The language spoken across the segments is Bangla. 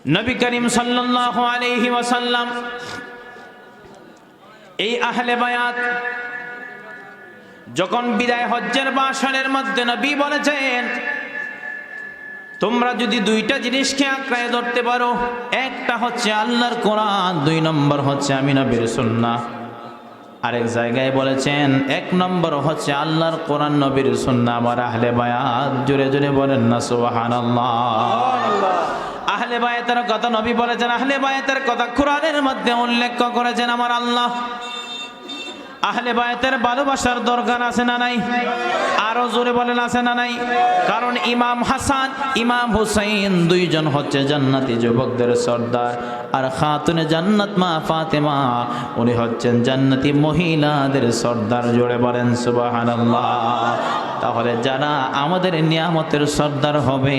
নবী করিম সাল্লাল্লাহু আলাইহি ওয়াসাল্লাম এই আহলে বায়াত যখন বিদায় হজ্জের বাসরের মধ্যে নবী বলেছেন, তোমরা যদি দুইটা জিনিসকে আঁকড়ায় ধরতে পারো, একটা হচ্ছে আল্লাহর কোরআন, দুই নম্বর হচ্ছে আমি নবীর সুন্নাহ। আরেক জায়গায় বলেছেন এক নম্বর হচ্ছে আল্লাহর কোরআন, নবীর সুন্নাহ। আমার আহলে বায়াত জোরে জোরে বলেন না সুবহানাল্লাহ। আহলে বায়াতের কথা নবী বলেছেন, আহলে বায়াতের কথা কোরআনের মধ্যে উল্লেখ করেছেন আমার আল্লাহ। আহলে বায়াতের ভালোবাসার দরকার আছে না নাই? আরো জোরে বলেন আছে না নাই? কারণ ইমাম হাসান, ইমাম হুসাইন দুইজন হচ্ছে জান্নাতি যুবকদের সর্দার, আর খাতুনে জান্নাত মা ফাতেমা উনি হচ্ছেন জান্নাতি মহিলাদের সর্দার। জোরে বলেন সুবহানাল্লাহ। তাহলে যারা আমাদের নিয়ামতের সর্দার হবে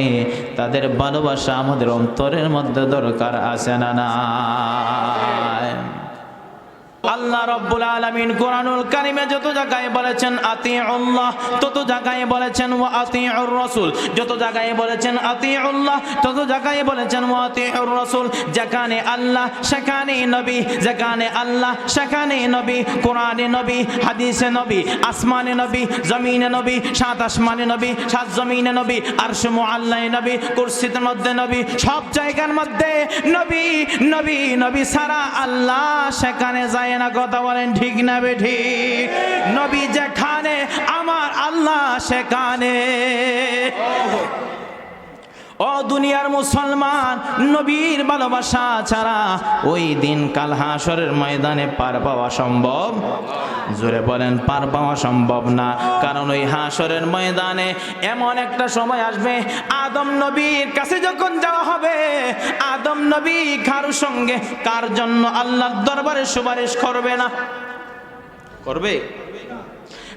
তাদের ভালোবাসা আমাদের অন্তরের মধ্যে দরকার আছে না নাই? আল্লাহ রাব্বুল আলামিন কোরআনুল কারীমে যত জায়গায় বলেছেন আতিউল্লাহ, তত জায়গায় বলেছেন ওয়া আতিউর রাসূল, যত জায়গায় বলেছেন আতিউল্লাহ, তত জায়গায় বলেছেন ওয়া আতিউর রাসূল। যেখানে আল্লাহ সেখানে নবী, যেখানে আল্লাহ সেখানে নবী। কোরআনে নবী, হাদিসে নবী, আসমানে নবী, জমিনে নবী, সাত আসমানে নবী, সাত জমিনে নবী, আরশে মুআল্লায় নবী, কুরসির মধ্যে নবী, সব জায়গার মধ্যে নবী। নবী নবী ছাড়া আল্লাহ সেখানে যায় না। কথা বলেন ঠিক না বেঠিক? নবী যেখানে আমার আল্লাহ সেখানে। ও দুনিয়ার মুসলমান, নবীর ভালোবাসা ছাড়া ওই দিন কাল হাসরের ময়দানে পার পাওয়া সম্ভব? জোরে বলেন পার পাওয়া সম্ভব না। কারণ ওই হাসরের ময়দানে এমন একটা সময় আসবে, আদম নবীর কাছে যখন যাওয়া হবে, আদম নবী কারোর সঙ্গে কার জন্য আল্লাহর দরবারে সুপারিশ করবে না। করবে?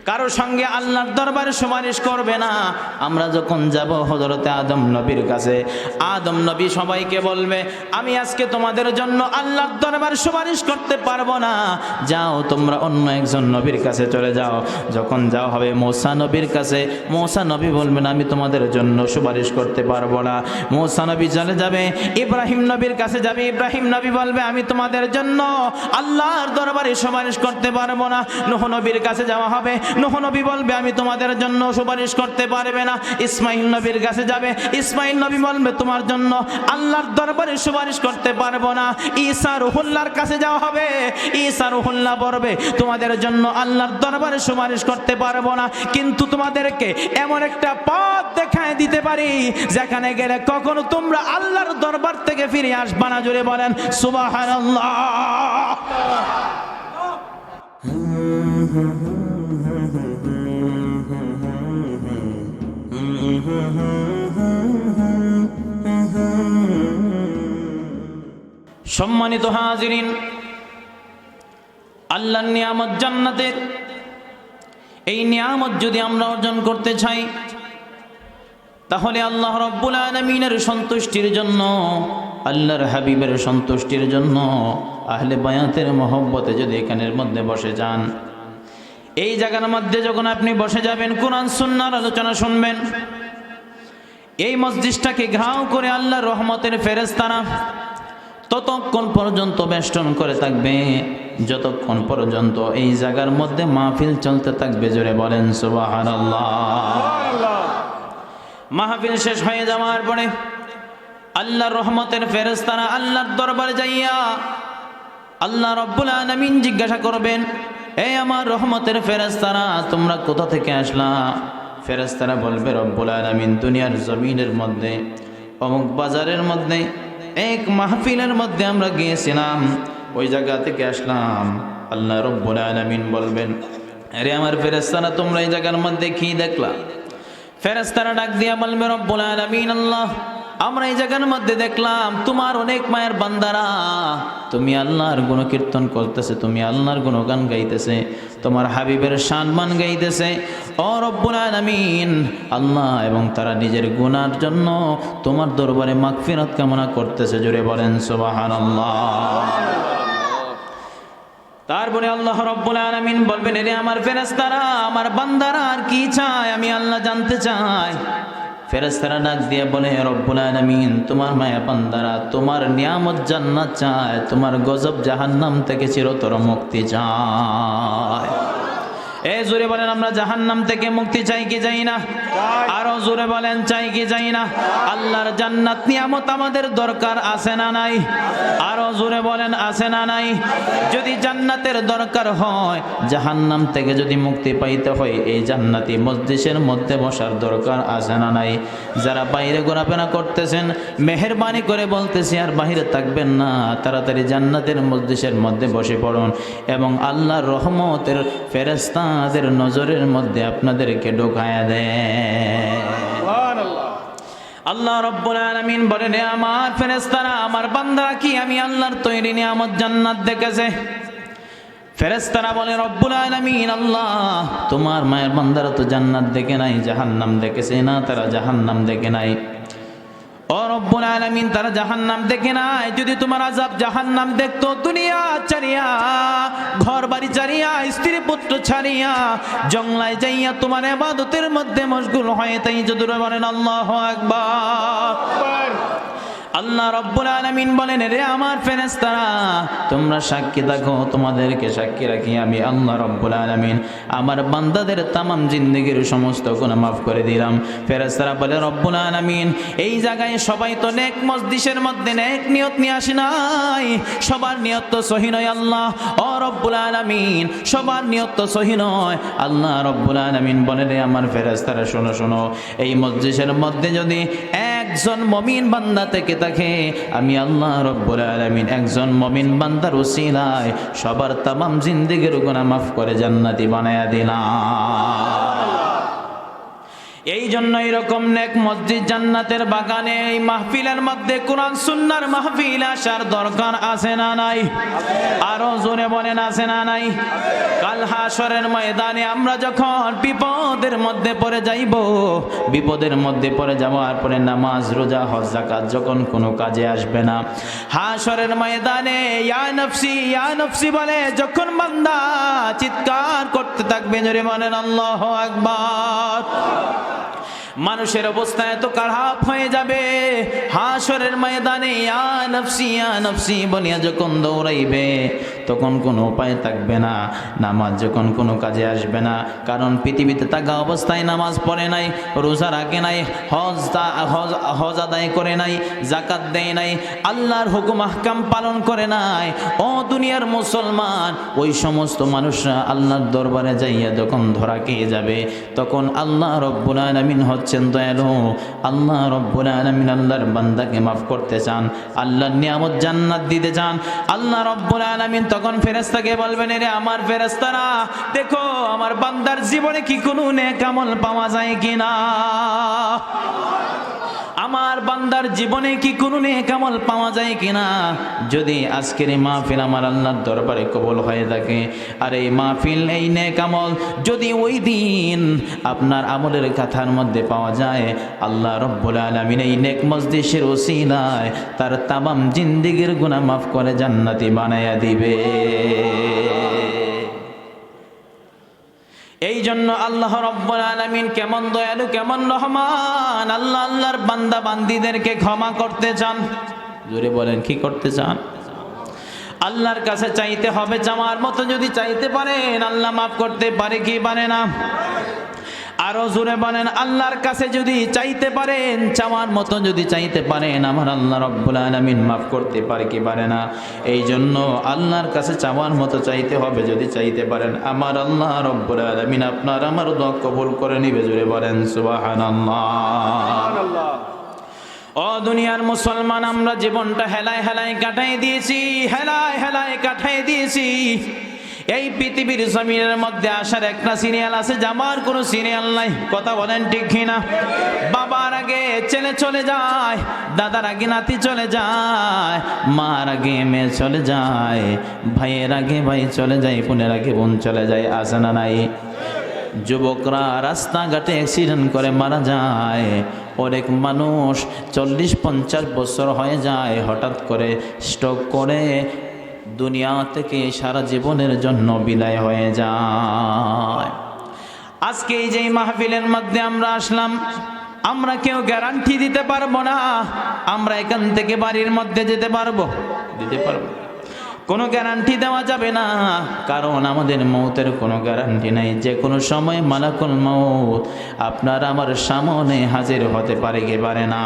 কারোর সঙ্গে আল্লাহর দরবারে সুপারিশ করবে না। আমরা যখন যাব হযরতে আদম নবীর কাছে, আদম নবী সবাইকে বলবে, আমি আজকে তোমাদের জন্য আল্লাহর দরবারে সুপারিশ করতে পারবো না, যাও তোমরা অন্য একজন নবীর কাছে চলে যাও। যখন যাওয়া হবে মূসা নবীর কাছে, মূসা নবী বলবেন আমি তোমাদের জন্য সুপারিশ করতে পারবো না। মূসা নবী চলে যাবে ইব্রাহিম নবীর কাছে, যাবে ইব্রাহিম নবী বলবে আমি তোমাদের জন্য আল্লাহর দরবারে সুপারিশ করতে পারবো না। নূহ নবীর কাছে যাওয়া হবে, নূহ নবী বলবে আমি তোমাদের জন্য সুপারিশ করতে পারবে না। ইসমাইল নবীর কাছে যাবে, ইসমাইল নবী বলবে তোমার জন্য আল্লাহর দরবারে সুপারিশ করতে পারবো না। ঈসা রুহুল্লাহর কাছে যাওয়া হবে, ঈসা রুহুল্লাহ বলবে তোমাদের জন্য আল্লাহর দরবারে সুপারিশ করতে পারবো না, কিন্তু তোমাদেরকে এমন একটা পথ দেখায় দিতে পারি যেখানে গেলে কখনো তোমরা আল্লাহর দরবার থেকে ফিরে আসবা না। জোরে বলেন সুবহানাল্লাহ। সম্মানিত হাজিরিন, আল্লাহর নিয়ামত জান্নাতের, এই নিয়ামত যদি আমরা অর্জন করতে চাই তাহলে আল্লাহ রাব্বুল আলামিনের সন্তুষ্টির জন্য, আল্লাহর হাবিবের সন্তুষ্টির জন্য, আহলে বায়াতের মহব্বতে যদি এখানের মধ্যে বসে যান, এই জায়গার মধ্যে যখন আপনি বসে যাবেন, কোরআন সুন্নাহর আলোচনা শুনবেন, এই মসজিদটাকে ঘেরাও করে আল্লাহর রহমতের ফেরেশতারা ততক্ষণ পর্যন্ত বেষ্টন করে থাকবে যতক্ষণ পর্যন্ত এই জায়গার মধ্যে মাহফিল চলতে থাকবে। জোরে বলেন সুবহানাল্লাহ। মাহফিল শেষ হয়ে যাওয়ার পরে আল্লাহর রহমতের ফেরেশতারা আল্লাহর দরবারে যাইয়া আল্লাহ রাব্বুল আলামিন জিজ্ঞাসা করবেন, এই আমার রহমতের ফেরেশতারা তোমরা কোথা থেকে আসলা? ফেরেশতারা বলবে রব্বুল আলামিন দুনিয়ার জমিনের মধ্যে অমুক বাজারের মধ্যে এক মাহফিলের মধ্যে আমরা গিয়েছিলাম, ওই জায়গা থেকে আসলাম। আল্লাহ রাব্বুল আলামিন বলবেন, আরে আমার ফেরেশতারা তোমরা এই জায়গার মধ্যে কি দেখলা? ফেরেশতারা ডাক দিয়া বলবে রব্বুল আলামিন আল্লাহ, আমরা এই জায়গার মধ্যে দেখলাম তোমার অনেক মায়ের বান্দারা তুমি আল্লাহর গুণকীর্তন করতেছে, তুমি আল্লাহর গুণগান গাইতেছে, তোমার হাবিবের শানমান গাইতেছে ও রব্বুল আলামিন আল্লাহ, এবং তারা নিজের গুনার জন্য তোমার দরবারে মাগফিরাত কামনা করতেছে। জোরে বলেন সুবহানাল্লাহ। তারপরে আল্লাহ রাব্বুল আলামিন বলবেন, এরে আমার ফেরেশতারা, আমার বান্দারা আর কি চায় আমি আল্লাহ জানতে চাই। ফেরেশতারা ডাক দিয়ে বলে, রব্বুল আলামিন, তোমার মায়া বান্দারা তোমার নিয়ামত জান্নাত চায়, তোমার গজব জাহান্নাম থেকে চিরতর মুক্তি চায়। জোরে বলেন, আমরা জাহান্নাম থেকে মুক্তি চাই কি চাই না? আরো জোরে বলেন, চাই কি চাই না? আল্লাহর জান্নাত নিয়ামত আমাদের দরকার আছে না নাই? আরো জোরে বলেন, আছে না নাই? যদি জান্নাতের দরকার হয়, জাহান্নাম থেকে যদি মুক্তি পাইতে হয়, এই জান্নাতি মজলিসের মধ্যে বসার দরকার আছে না নাই? যারা বাইরে ঘোরাফেরা করতেছেন, মেহেরবানি করে বলতেছি আর বাইরে থাকবেন না, তাড়াতাড়ি জান্নাতের মজলিসের মধ্যে বসে পড়ুন এবং আল্লাহর রহমতের ফেরেশতা তাদের নজরের মধ্যে আপনাদেরকে ঢোকায়া দেয়। আল্লাহ রাব্বুল আলামিন বলেন, আমার ফেরেশতারা, আমার বান্দারা কি আমি আল্লাহর তৈরি নিয়ামত জান্নাত দেখেছে? ফেরেশতারা বলে, রব্বুল আলামিন, আল্লাহ তোমার মায়ের বান্দারা তো জান্নাত দেখে নাই, জাহান্নাম দেখেছে না, তারা জাহান্নাম দেখে নাই। ও রব্বুল আলামিন, তারা জাহান্নাম দেখে নাই। যদি তোমার আযাব জাহান্নাম দেখতো, দুনিয়া ছাড়িয়া, ঘর বাড়ি ছাড়িয়া, স্ত্রী পুত্র ছাড়িয়া জংলায় যাইয়া তোমার ইবাদতের মধ্যে মশগুল হয়ে তাই যদি বলেন আল্লাহু আকবার। আল্লাহ রাব্বুল আলামিন বলেন, রে আমার ফেরেশতারা, তোমরা সাক্ষী থাকো, তোমাদেরকে সাক্ষী রাখি আমি আল্লাহ রাব্বুল আলামিন আমার বান্দাদের তামাম জিন্দেগির সমস্ত গুনাহ মাফ করে দিলাম। ফেরেশতারা বলে, রব্বুল আলামিন, এই জায়গায় সবাই তো নেক মজলিসের মধ্যে নেক নিয়ত নিয়ে আসে নাই, সবার নিয়ত তো সহি নয় আল্লাহ। ও রব্বুল আলামিন, সবার নিয়ত তো সহি নয়। আল্লাহ রাব্বুল আলামিন বলে, রে আমার ফেরেশতারা, শোনো শোনো, এই মজলিসের মধ্যে যদি একজন মুমিন বান্দা থেকে থাকে, আমি আল্লাহ রাব্বুল আলামিন একজন মুমিন বান্দার উসিলায় সবার তামাম জিন্দেগির গুনাহ মাফ করে জান্নাতি বানায়া দিলাম। এই জন্য এরকম নেক মসজিদ, জান্নাতের বাগানে, এই মাহফিলের মধ্যে কোরআন সুন্নাহর মাহফিল আসার দরকার আছে না নাই? আরো জোরে বলেন, আছে না নাই? কাল হাশরের ময়দানে আমরা যখন বিপদের মধ্যে পড়ে যাইব, বিপদের মধ্যে পড়ে যাওয়ার পরে নামাজ, রোজা, হজ, যাকাত যখন কোনো কাজে আসবে না, হাশরের ময়দানে ইয়া নফসি ইয়া নফসি বলে যখন বান্দা চিৎকার করতে থাকবে, জোরে বলেন আল্লাহু আকবার। মানুষের অবস্থা এত খারাপ হয়ে যাবে, হাশরের ময়দানে ইয়া নফসি বলিয়া যখন দৌড়াইবে, তখন কোনো উপায় থাকবে না, নামাজ যখন কোনো কাজে আসবে না। কারণ পৃথিবীতে থাকা অবস্থায় নামাজ পড়ে নাই, রোজা রাখে নাই, হজ আদায় করে নাই, যাকাত দেয় নাই, আল্লাহর হুকুম আহকাম পালন করে নাই। ও দুনিয়ার মুসলমান, ওই সমস্ত মানুষরা আল্লাহর দরবারে যাইয়া যখন ধরা খেয়ে যাবে, তখন আল্লাহ রাব্বুল আলামিন হচ্ছেন দয়ালু। আল্লাহ রাব্বুল আলামিন আল্লাহর বান্দাকে মাফ করতে চান, আল্লাহর নিয়ামত জান্নাত দিতে চান। আল্লাহ রাব্বুল আলামিন তখন ফেরেশতাকে বলবেন, রে আমার ফেরেশতারা, দেখো আমার বান্দার জীবনে কি কোনো নেক আমল পাওয়া যায় কিনা, আমার বান্দার জীবনে কি কোনো নেক আমল পাওয়া যায় কিনা। যদি আজকের এই মাহফিল আমার আল্লাহর দরবারে কবুল হয়ে থাকে, আর এই মাহফিল, এই নেক আমল যদি ওই দিন আপনার আমলের কথার মধ্যে পাওয়া যায়, আল্লাহ রাব্বুল আলামিন এই নেক মজলিসের ওসিলায় তার তামাম জিন্দেগির গুনাহ মাফ করে জান্নাতি বানায়া দিবে। এই জন্য আল্লাহ রাব্বুল আলামিন কেমন দয়ালু, কেমন রহমান। আল্লাহ আল্লাহর বান্দা বান্দীদেরকে ক্ষমা করতে চান। জোরে বলেন, কি করতে চান? আল্লাহর কাছে চাইতে হবে, চাওয়ার মতো যদি চাইতে পারেন, আল্লাহ মাফ করতে পারে কি পারে না? আরো জোরে বলেন, আল্লাহর কাছে যদি চাইতে পারেন, চাওয়ার মতো যদি চাইতে পারেন, আমার আল্লাহ রাব্বুল আলামিন মাফ করতে পারে কি পারে না? এই জন্য আল্লাহর কাছে চাওয়ার মতো চাইতে হবে। যদি চাইতে পারেন, আমার আল্লাহ রাব্বুল আলামিন আপনার আমার দোয়া কবুল করে নিবে। জোরে বলেন সুবহানাল্লাহ। ও দুনিয়ার মুসলমান, আমরা জীবনটা হেলায় হেলায় কাটাই দিয়েছি, হেলায় হেলায় কাটাই দিয়েছি। এই পৃথিবীর জমিনের মধ্যে আসার একটা সিরিয়াল আছে, যাবার কোনো সিরিয়াল নাই। কথা বলেন ঠিক কিনা? বাবার আগে ছেলে চলে যায়, দাদার আগে নাতি চলে যায়, মার আগে মেয়ে চলে যায়, ভাইয়ের আগে ভাই চলে যায়, বোনের আগে বোন চলে যায়, আছে না নাই? যুবকরা রাস্তাঘাটে অ্যাক্সিডেন্ট করে মারা যায়। অনেক মানুষ 40-50 বছর হয়ে যায়, হঠাৎ করে স্ট্রোক করে দুনিয়া থেকে সারা জীবনের জন্য বিদায় হয়ে যায়। আজকে এই যে মাহফিলের মধ্যে আমরা আসলাম, আমরা কেউ গ্যারান্টি দিতে পারবো না আমরা এখান থেকে বাড়ির মধ্যে যেতে পারবো, দিতে পারবো? কোনো গ্যারান্টি দেওয়া যাবে না, কারণ আমাদের মৌতের কোনো গ্যারান্টি নাই। যে কোনো সময় মালাকুল মৌত আপনার আমার সামনে হাজির হতে পারে কি পারে না।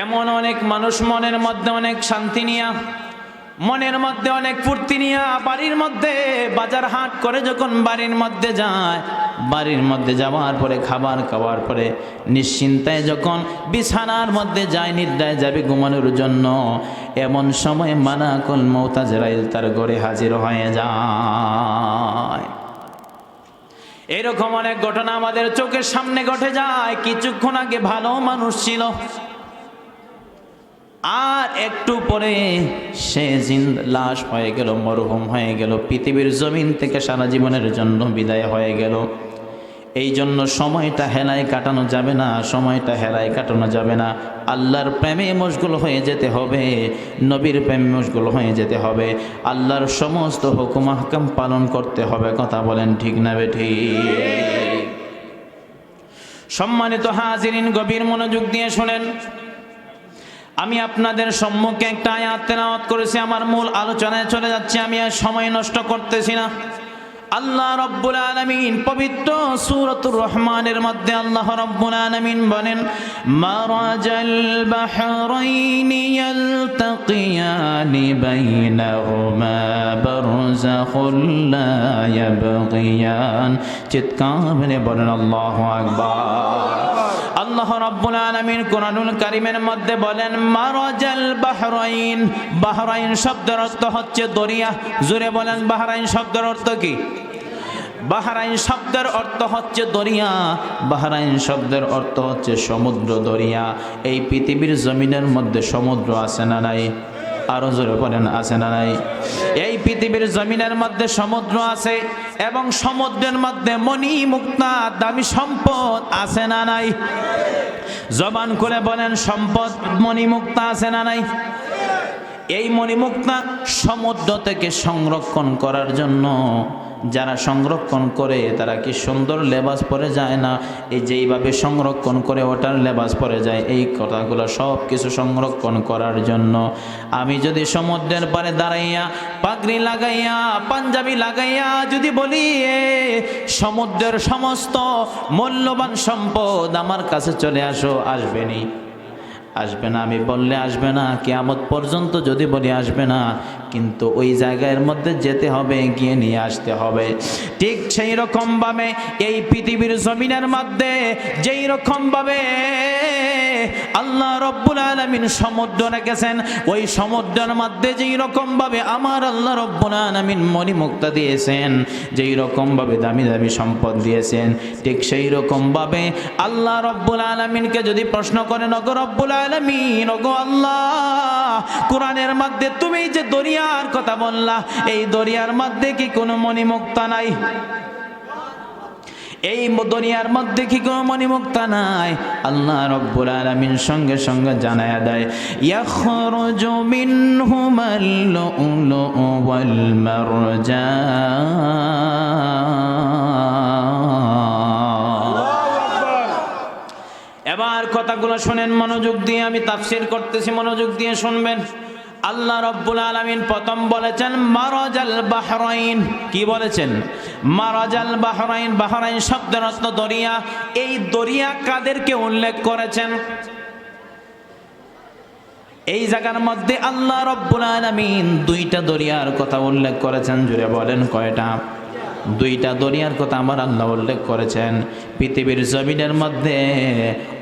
এমন অনেক মানুষ মনের মধ্যে অনেক শান্তি নিয়া, মনের মধ্যে অনেক ফুর্তি নিয়া বাড়ির মধ্যে বাজার হাট করে যখন বাড়ির মধ্যে যায়, বাড়ির মধ্যে যাওয়ার পরে খাবার খাওয়ার পরে নিশ্চিন্তায় যখন বিছানার মধ্যে যায়, নিদ্রায় যাবে ঘুমানোর জন্য, এমন সময় মালাকুল মৌত আজরাইল তার ঘরে হাজির হয়ে যায়। এরকম অনেক ঘটনা আমাদের চোখের সামনে ঘটে যায়। কিছুক্ষণ আগে ভালো মানুষ ছিল, আর একটু পরে সে লাশ হয়ে গেল, মরহুম হয়ে গেল, পৃথিবীর জমিন থেকে সারা জীবনের জন্য বিদায় হয়ে গেল। এই জন্য সময়টা হেলায় কাটানো যাবে না, সময়টা হেলায় কাটানো যাবে না। আল্লাহর প্রেমে মশগুল হয়ে যেতে হবে, নবীর প্রেমে মশগুল হয়ে যেতে হবে, আল্লাহর সমস্ত হুকুম আহকাম পালন করতে হবে। কথা বলেন ঠিক না বেঠিক? সম্মানিত হাজিরিন, গভীর মনোযোগ দিয়ে শুনেন। আমি আপনাদের সম্মুখে একটা আয়াত তেলাওয়াত করেছি, আমার মূল আলোচনায় চলে যাচ্ছে, আমি আর সময় নষ্ট করতেছি না। আল্লাহ রব্বুল আলামিন পবিত্র সূরাতুর রহমানের মধ্যে আল্লাহ রব্বুল আলামিন বলেন, মারাজাল বাহরাইনি ইয়ালতাকিয়ানি বাইনাহুমা বারযাখুল লা ইয়াবগিয়ান। চিৎকার করে বলেন আল্লাহু আকবার। আল্লাহ রাব্বুল আলামিন কোরআনুল কারীমের মধ্যে বলেন, মারাজাল বাহরাইন। বাহরাইন শব্দের অর্থ হচ্ছে দরিয়া। জোরে বলেন, বাহরাইন শব্দের অর্থ কি? বাহরাইন শব্দের অর্থ হচ্ছে দরিয়া। বাহরাইন শব্দের অর্থ হচ্ছে সমুদ্র, দরিয়া। এই পৃথিবীর জমিনের মধ্যে সমুদ্র আছে না নাই? আরো জোরে বলেন, আছে না নাই? এই পৃথিবীর জমিনের মধ্যে সমুদ্র আছে, এবং সমুদ্রের মধ্যে মণি মুক্তা দামি সম্পদ আছে না নাই? জবান করে বলেন, সম্পদ মণি মুক্তা আছে না নাই? এই মণি মুক্তা সমুদ্র থেকে সংরক্ষণ করার জন্য যারা সংরক্ষণ করে তারা কি সুন্দর লেবাস পরে যায় না? এই যেইভাবে সংরক্ষণ করে ওটার লেবাস পরে যায়, এই কথাগুলো সব কিছু সংরক্ষণ করার জন্য আমি যদি সমুদ্রের পারে দাঁড়াইয়া পাগড়ি লাগাইয়া পাঞ্জাবি লাগাইয়া যদি বলি সমুদ্রের সমস্ত মূল্যবান সম্পদ আমার কাছে চলে আসো, আসবে নি? আসবে না। আমি বললে আসবে না, কিয়ামত পর্যন্ত যদি বলি আসবে না, কিন্তু ওই জায়গার মধ্যে যেতে হবে, গিয়ে নিয়ে আসতে হবে। ঠিক সেই রকম ভাবে এই পৃথিবীর জমিনের মধ্যে যেই রকম ভাবে আল্লাহ রব্বুল আলামিন সমুদ্র রেখেছেন, ওই সমুদ্রের মধ্যে যেই রকম ভাবে আমার আল্লাহ রব্বুল আলামিন মণিমুক্তা দিয়েছেন, যেই রকম ভাবে দামি দামি সম্পদ দিয়েছেন, ঠিক সেই রকম ভাবে আল্লাহ রব্বুল আলামিনকে যদি প্রশ্ন করেন, ওগো রব্বুল আলামিন, ওগো আল্লাহ, কোরআনের মধ্যে তুমি যে দরিয়ার কথা বললা, এই দরিয়ার মধ্যে কি কোনো মণিমুক্তা নাই? এই দরিয়ার মধ্যে কি কোনো মণিমুক্তা নাই? আল্লাহ রব্বুল আলামিন সঙ্গে সঙ্গে জানায়া দেয়, ইয়াখরুজু মিনহুমাল লুলু ওয়াল মারজান। এবার কথাগুলো শুনেন মনোযোগ দিয়ে, আমি তাফসীর করতেছি, মনোযোগ দিয়ে শুনবেন। আল্লাহ রব্বুল আলামিন প্রথম বলেছেন মারাজাল বাহরাইন। কি বলেছেন? মারাজাল বাহরাইন। বাহরাইন শব্দের অর্থ দরিয়া। এই দরিয়া কাদেরকে উল্লেখ করেছেন? এই জায়গার মধ্যে আল্লাহ রব্বুল আলামিন দুইটা দরিয়ার কথা উল্লেখ করেছেন। জুড়ে বলেন, কয়টা? দুইটা দরিয়ার কথা আমার আল্লাহ উল্লেখ করেছেন। পৃথিবীর জমিনের মধ্যে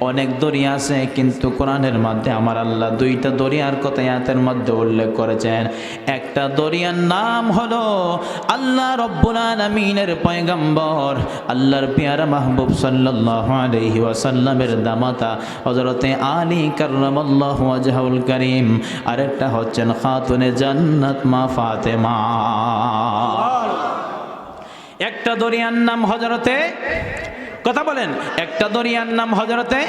অনেক দরিয়া আছে, কিন্তু কোরআনের মধ্যে আমার আল্লাহ দুইটা দরিয়ার কথা আয়াতের মধ্যে উল্লেখ করেছেন। একটা দরিয়ার নাম হলো আল্লাহ রব্বুল আলামিনের পয়গম্বর আল্লাহর পেয়ারা মাহবুব সাল্লাল্লাহু আলাইহি ওয়াসাল্লামের দামাতা হযরতে আলী কাররামাল্লাহু ওয়াজহুল কারীম। আরেকটা হচ্ছেন খাতুনে জান্নাত মা ফাতেমা। একটা দরিয়ার নাম হযরতে, কথা বলেন, একটা দরিয়ার নাম হযরতে,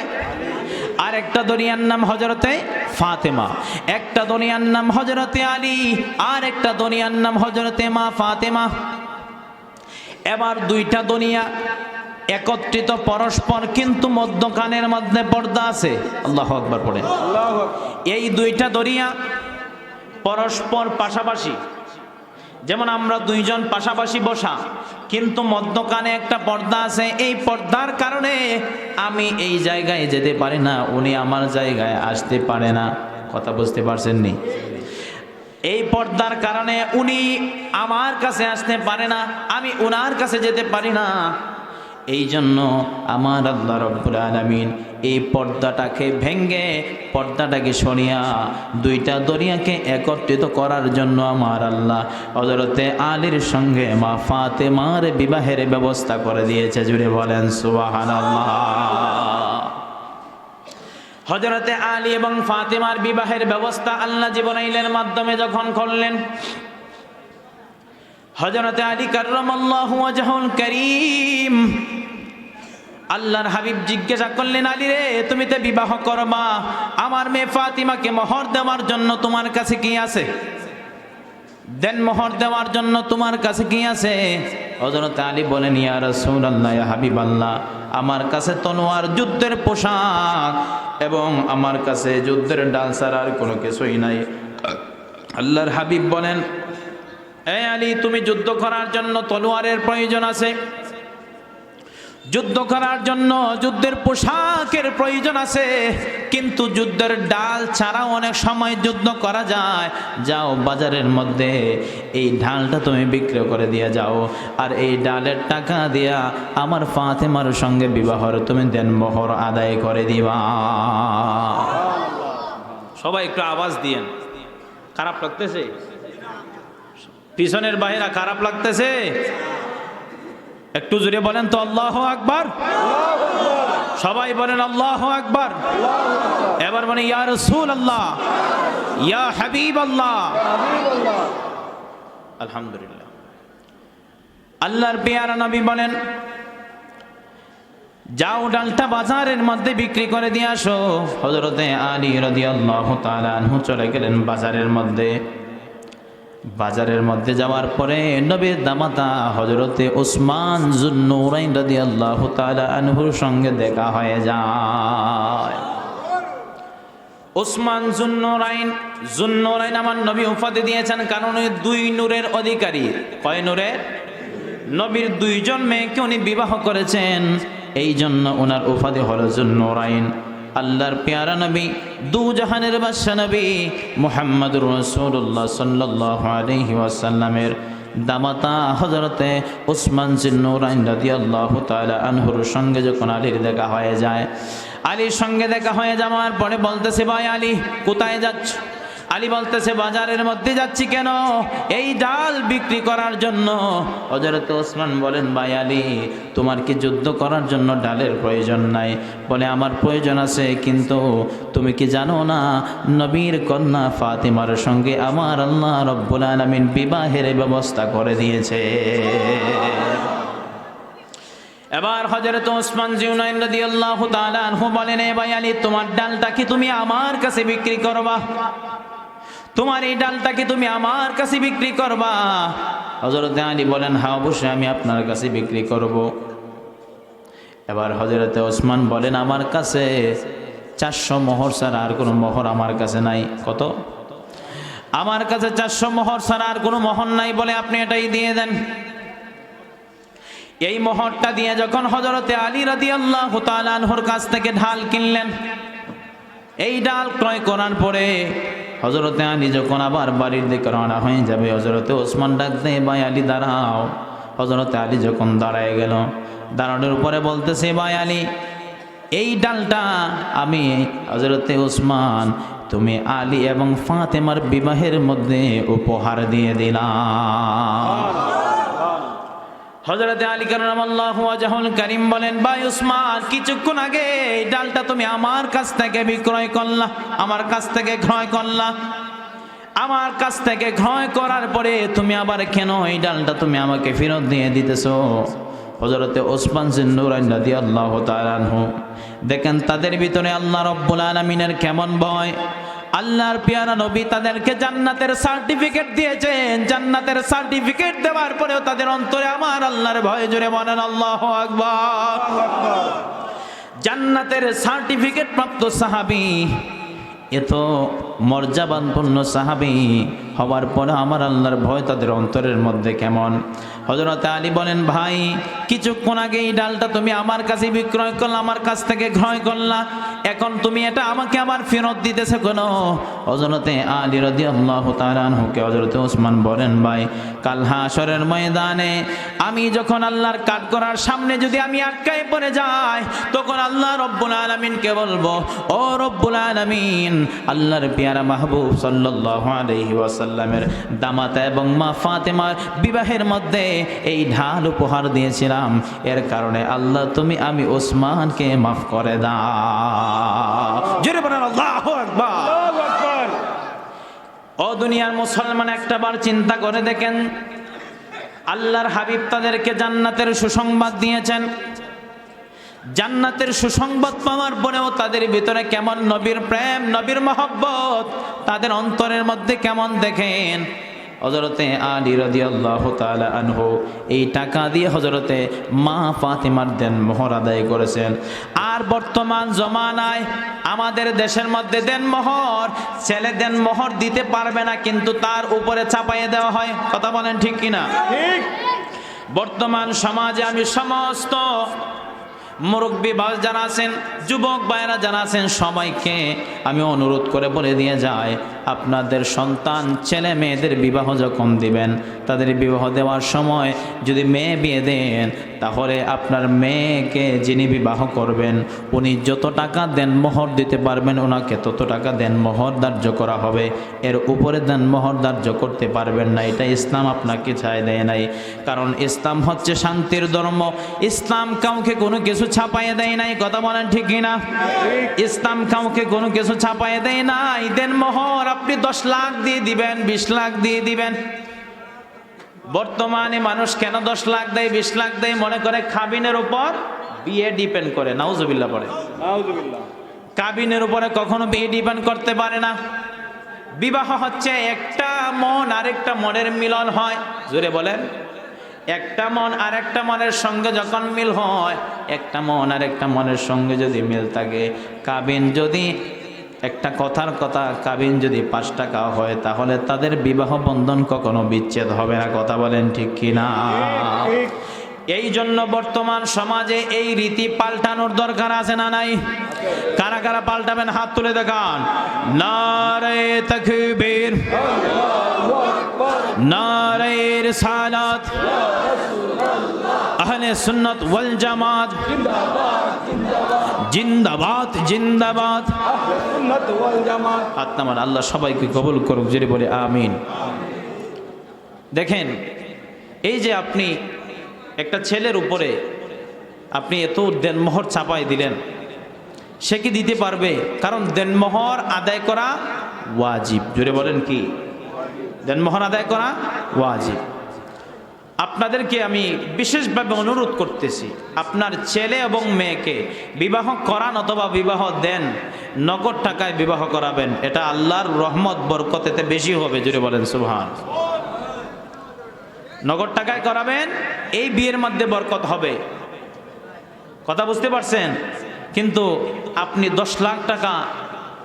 আর একটা দরিয়ার নাম হযরতে ফাতেমা। একটা দরিয়ার নাম হযরতে আলী, আর একটা দরিয়ার নাম হযরতে মা ফাতেমা। এবার দুইটা দরিয়া একত্রিত পরস্পর, কিন্তু মধ্যখানের মধ্যে পর্দা আছে। আল্লাহু আকবার পড়েন। এই দুইটা দরিয়া পরস্পর পাশাপাশি, যেমন আমরা দুইজন পাশাপাশি বসা, কিন্তু মধ্যখানে একটা পর্দা আছে। এই পর্দার কারণে আমি এই জায়গায় যেতে পারি না, উনি আমার জায়গায় আসতে পারে না। কথা বুঝতে পারছেন নি? এই পর্দার কারণে উনি আমার কাছে আসতে পারে না, আমি উনার কাছে যেতে পারি না। এই জন্য আমার আল্লাহ রাব্বুল আলামিন এই পর্দাটাকে ভেঙ্গে, পর্দাটাকে সরিয়া দুইটা দরিয়াকে একত্রিত করার জন্য আমার আল্লাহ হযরতে আলীর সঙ্গে মা ফাতেমার বিবাহের ব্যবস্থা করে দিয়েছে। জুড়ে বলেন সুবহানাল্লাহ। হযরতে আলী এবং ফাতেমার বিবাহের ব্যবস্থা আল্লাহ জিবরাইলের মাধ্যমে যখন করলেন, হযরতে আলী কাররামাল্লাহু ওয়াজহুল কারীম আল্লাহর হাবিব জিজ্ঞাসা করলেন, আলী রে, তুমি তো বিবাহ করবা, আমার মেয়ে ফাতিমাকে মোহর দেওয়ার জন্য তোমার কাছে কি আছে? দেন মোহর দেওয়ার জন্য তোমার কাছে কি আছে? হযরত আলী বলেন, ইয়া রাসূলুল্লাহ, ইয়া হাবিবাল্লাহ, আমার কাছে তলোয়ার, যুদ্ধের পোশাক এবং আমার কাছে যুদ্ধের ডাল ছাড়া আর কোনো কিছুই নাই। আল্লাহর হাবিব বলেন, এই আলী, তুমি যুদ্ধ করার জন্য তলোয়ারের প্রয়োজন আছে, যুদ্ধ করার জন্য যুদ্ধের পোশাকের প্রয়োজন আছে, কিন্তু যুদ্ধের ডাল ছাড়াও অনেক সময় যুদ্ধ করা যায়। যাও বাজারের মধ্যে এই ঢালটা তুমি বিক্রি করে দিয়ে যাও, আর এই ডালের টাকা দিয়া আমার ফাতেমার সঙ্গে বিবাহর তুমি দেনমোহর আদায় করে দিবা। সবাই একটু আওয়াজ দিয়েন। খারাপ লাগতেছে? পিছনের বাহিরা খারাপ লাগতেছে? একটু জোরে বলেন তো আল্লাহু আকবার। সবাই বলেন আল্লাহু আকবার। এবার বলেন ইয়া রাসূলুল্লাহ, ইয়া হাবিবাল্লাহ। আলহামদুলিল্লাহ। আল্লাহর পেয়ারা নবী বলেন, যাও ডালটা বাজারের মধ্যে বিক্রি করে দিয়ে আসো। হযরতে আলী রাদিয়াল্লাহু তাআলা আনহু চলে গেলেন বাজারের মধ্যে। বাজারের মধ্যে যাওয়ার পরে নবীর দামাতা হযরতে ওসমান যুন্নুরাইন রাদিয়াল্লাহু তাআলা আনহুর সঙ্গে দেখা হয়ে যায়। ওসমান যুন্নুরাইন আমার নবী উপাধি দিয়েছেন, কারণ ওই দুই নূরের অধিকারী। কয় নূরের? নবীর দুইজন মেয়েকে উনি বিবাহ করেছেন, এই জন্য ওনার উপাধি হলো যুন্নুরাইন। আল্লাহর পেয়ারা নবী, দু জাহানের বাদশা নবী মুহাম্মদুর রাসূলুল্লাহ সাল্লাল্লাহু আলাইহি ওয়াসাল্লামের দামাতা হযরতে ওসমান যুন্নুরাইন রাদিয়াল্লাহু তাআলা আনহুর সঙ্গে যখন আলীর দেখা হয়ে যায়, আলীর সঙ্গে দেখা হয়ে যাওয়ার পরে বলতেছে, ভাই আলী, কোথায় যাচ্ছ? আলী বলতেছে, বাজারের মধ্যে যাচ্ছি। কেন? এই ডাল বিক্রি করার জন্য। হযরতে ওসমান বলেন, ভাই আলী, তোমার কি যুদ্ধ করার জন্য ডালের প্রয়োজন নাই? বলে, আমার প্রয়োজন আছে, কিন্তু তুমি কি জানো না নবীর কন্যা ফাতিমার সঙ্গে আমার আল্লাহ রাব্বুল আলামিন বিবাহের ব্যবস্থা করে দিয়েছে। এবার হযরত ওসমান যুন্নুরাইন রাদিয়াল্লাহু তাআলা আনহু বলেন, ভাই আলী, তোমার ডালটা কি তুমি আমার কাছে বিক্রি করবা? তোমার এই ডালটা কি তুমি আমার কাছে বিক্রি করবা? হযরত আলী বলেন, হ্যাঁ, অবশ্যই আমি আপনার কাছে বিক্রি করব। এবার হযরত ওসমান বলেন, আমার কাছে 400 মোহর ছাড়া আর কোনো মোহর আমার কাছে নাই। কত? আমার কাছে 400 মোহর ছাড়া আর কোনো মোহর নাই। বলে, আপনি এটাই দিয়ে দেন। এই মোহরটা দিয়ে যখন হযরতে আলী রাদিয়াল্লাহু তাআলা আনহুর কাছ থেকে ঢাল কিনলেন, এই ডাল ক্রয় করার পরে হযরতে আলী যখন আবার বাড়ির দিকে রওনা হয়ে যাবে, হযরতে ওসমান ডাক দেয়, ভাই আলী দাঁড়াও। হযরতে আলী যখন দাঁড়ায় গেল, দাঁড়ানোর পরে বলতেছে, ভাই আলী, এই ডালটা আমি হযরতে ওসমান তুমি আলী এবং ফাতেমার বিবাহের মধ্যে উপহার দিয়ে দিলাম। হযরতে আলী কাররামাল্লাহু ওয়াজহুল কারীম বলেন, ভাই ওসমান, কিছুক্ষণ আগে এই ডালটা তুমি আমার কাছ থেকে বিক্রয় করলা, আমার কাছ থেকে ক্রয় করলা। আমার কাছ থেকে ক্রয় করার পরে তুমি আবার কেন এই ডালটা তুমি আমাকে ফেরত দিয়ে দিতেছো? হযরতে ওসমান যুন্নুরাইন রাদিয়াল্লাহু তাআলা আনহু, দেখেন তাদের ভিতরে আল্লাহ রাব্বুল আলামিনের কেমন ভয়। আল্লাহর পেয়ারা নবী তাদেরকে জান্নাতের সার্টিফিকেট দিয়েছেন। জান্নাতের সার্টিফিকেট দেওয়ার পরেও তাদের অন্তরে আমার আল্লাহর ভয়, জোরে বলেন আল্লাহু আকবার। জান্নাতের সার্টিফিকেট প্রাপ্ত সাহাবী, এত মর্যাদাপূর্ণ সাহাবী হওয়ার পরে আমার আল্লাহর ভয় তাদের অন্তরের মধ্যে কেমন? হযরত আলী বলেন, ভাই কিছুক্ষণ আগে এই ডালটা তুমি আমার কাছে বিক্রয় করলা, আমার কাছ থেকে ক্রয় করলা, এখন তুমি এটা আমাকে আবার ফেরত দিতেছো কেন? হযরতে আলী রাদিয়াল্লাহু তাআলা আনহুকে হযরতে ওসমান বলেন, ভাই কাল হাশরের ময়দানে আমি যখন আল্লাহর কাঠগড়ার সামনে যদি আমি আটকায় পড়ে যাই, তখন আল্লাহ রব্বুল আলামিনকে বলবো, ও রব্বুল আলামিন, আল্লাহর পেয়ারা মাহবুব সাল্লাল্লাহু আলাইহি ওয়াসাল্লামের দামাতা এবং মা ফাতেমার বিবাহের মধ্যে এই ঢাল উপহার দিয়েছিলাম, এর কারণে আল্লাহ তুমি আমি ওসমানকে মাফ করে দাও। জোরে বলেন আল্লাহু আকবার। ও দুনিয়ার মুসলমান, একটাবার চিন্তা করে দেখেন, আল্লাহর হাবিব তাদেরকে জান্নাতের সুসংবাদ দিয়েছেন। জান্নাতের সুসংবাদ পাওয়ার পরেও তাদের ভিতরে কেমন নবীর প্রেম, নবীর মহব্বত তাদের অন্তরের মধ্যে কেমন দেখেন। হযরতে আলী রাদিয়াল্লাহু তাআলা আনহু এই টাকা দিয়ে হযরতে মা ফাতেমার দেন মোহর আদায় করেছেন। আর বর্তমান জমানায় আমাদের দেশের মধ্যে দেন মোহর, ছেলে দেন মোহর দিতে পারবে না, কিন্তু তার উপরে চাপাইয়ে দেওয়া হয়। কথা বলেন ঠিক কিনা? ঠিক। বর্তমান সমাজে আমি সমস্ত মুরব্বী ভাই যারা আছেন, যুবক ভাইরা যারা আছেন, সবাইকে আমি অনুরোধ করে বলে দিয়ে যাই, আপনাদের সন্তান ছেলে মেয়েদের বিবাহ যখন দিবেন, তাদের বিবাহ দেওয়ার সময় যদি মেয়ে বিয়ে দেন, তাহলে আপনার মেয়েকে যিনি বিবাহ করবেন উনি যত টাকা দেন মোহর দিতে পারবেন, ওনাকে তত টাকা দেন মোহর ধার্য করা হবে। এর উপরে দেন মোহর ধার্য করতে পারবেন না। এটা ইসলাম আপনাকে ছায় দেয় নাই, কারণ ইসলাম হচ্ছে শান্তির ধর্ম। ইসলাম কাউকে কোনো কিছু ছাপাইয়ে দেয় নাই। কথা বলেন ঠিক কিনা? ইসলাম কাউকে কোনো কিছু ছাপাইয়ে দেয় নাই। দেন মোহর আপনি 10 লাখ দিয়ে দিবেন, 20 লাখ দিয়ে দিবেন। বর্তমানে মানুষ কেন 10 লাখ দেয়, 20 লাখ দেয়? মনে করে কাবিনের উপর বিয়ে ডিপেন্ড করে। নাউজুবিল্লাহ পড়ে। নাউজুবিল্লাহ। কাবিনের উপরে কখনো বিয়ে ডিপেন্ড করতে পারে না। বিবাহ হচ্ছে একটা মন আরেকটা মনের মিলন হয়। জোরে বলেন। একটা মন আর একটা মনের সঙ্গে যখন মিল হয়, একটা মন আর একটা মনের সঙ্গে যদি মিল থাকে, কাবিন যদি একটা কথার কথা, কাবিন যদি 5 টাকা হয়, তাহলে তাদের বিবাহ বন্ধন কখনো বিচ্ছেদ হবে না। কথা বলেন ঠিক কিনা? এই জন্য বর্তমান সমাজে এই রীতি পাল্টানোর দরকার আছে না নাই? কারা কারা পাল্টাবেন হাত তুলে দেখান। নারে তাকবীর, নারে রিসালাত, আহলে সুন্নাত ওয়াল জামাত জিন্দাবাদ, জিন্দাবাদ। আত্মামান আল্লাহ সবাইকে কবুল করুক, জোরে বলে আমিন। দেখেন, এই যে আপনি একটা ছেলের উপরে আপনি এত দেনমোহর চাপাই দিলেন, সে কি দিতে পারবে? কারণ দেনমোহর আদায় করা ওয়াজিব। জোরে বলেন কি? দেনমোহর আদায় করা ওয়াজিব। আপনাদেরকে আমি বিশেষভাবে অনুরোধ করতেছি, আপনার ছেলে এবং মেয়েকে বিবাহ করান অথবা বিবাহ দেন, নগদ টাকায় বিবাহ করাবেন। এটা আল্লাহর রহমত বরকত এতে বেশি হবে। জোরে বলেন সুবহান। নগদ টাকায় করাবেন, এই বিয়ের মধ্যে বরকত হবে। কথা বুঝতে পারছেন? কিন্তু আপনি 10 লাখ টাকা,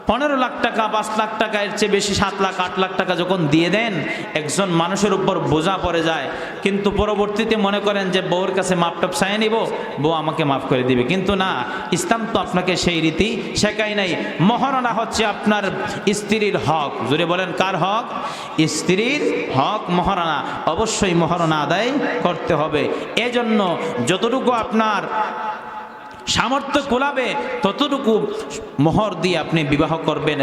15 লাখ টাকা, 5 লাখ টাকা, এর চেয়ে বেশি 7 লাখ 8 লাখ টাকা যখন দিয়ে দেন, একজন মানুষের উপর বোঝা পড়ে যায়। কিন্তু পরবর্তীতে মনে করেন যে বউর কাছে মাপটাপ চাই নিব, বউ আমাকে মাফ করে দিবে। কিন্তু না, ইসলাম তো আপনাকে সেই রীতি শেখায় নাই। মহারণা হচ্ছে আপনার স্ত্রীর হক। জোরে বলেন কার হক? স্ত্রীর হক। মহারণা অবশ্যই মহারণা আদায় করতে হবে। এজন্য যতটুকু আপনার সামর্থ্য কুলাবে ততটুকু মোহর দিয়ে আপনি বিবাহ করবেন,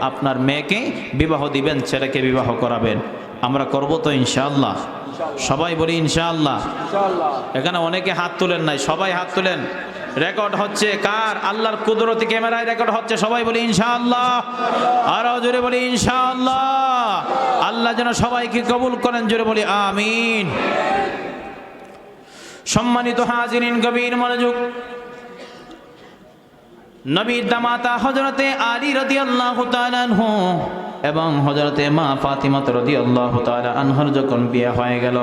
আপনার মেয়েকে বিবাহ দিবেন, ছেলেকে বিবাহ করাবেন। আমরা করব তো ইনশাআল্লাহ? সবাই বলি ইনশাআল্লাহ। এখানে অনেকে হাত তুলেন নাই, সবাই হাত তুলেন। রেকর্ড হচ্ছে কার? আল্লাহর কুদরতি ক্যামেরায় রেকর্ড হচ্ছে। সবাই বলি ইনশাআল্লাহ। আরো জোরে বলি ইনশাআল্লাহ। আল্লাহ যেন সবাইকে কবুল করেন, জোরে বলি আমিন। সম্মানিত হাজিরিন, গভীর মনোযোগ। নবীর দামাতা হযরতে আলী রাদিয়াল্লাহু তাআলা আনহু এবং হযরতে মা ফাতিমা রাদিয়াল্লাহু তাআলা আনহার যখন বিয়ে হয়ে গেল,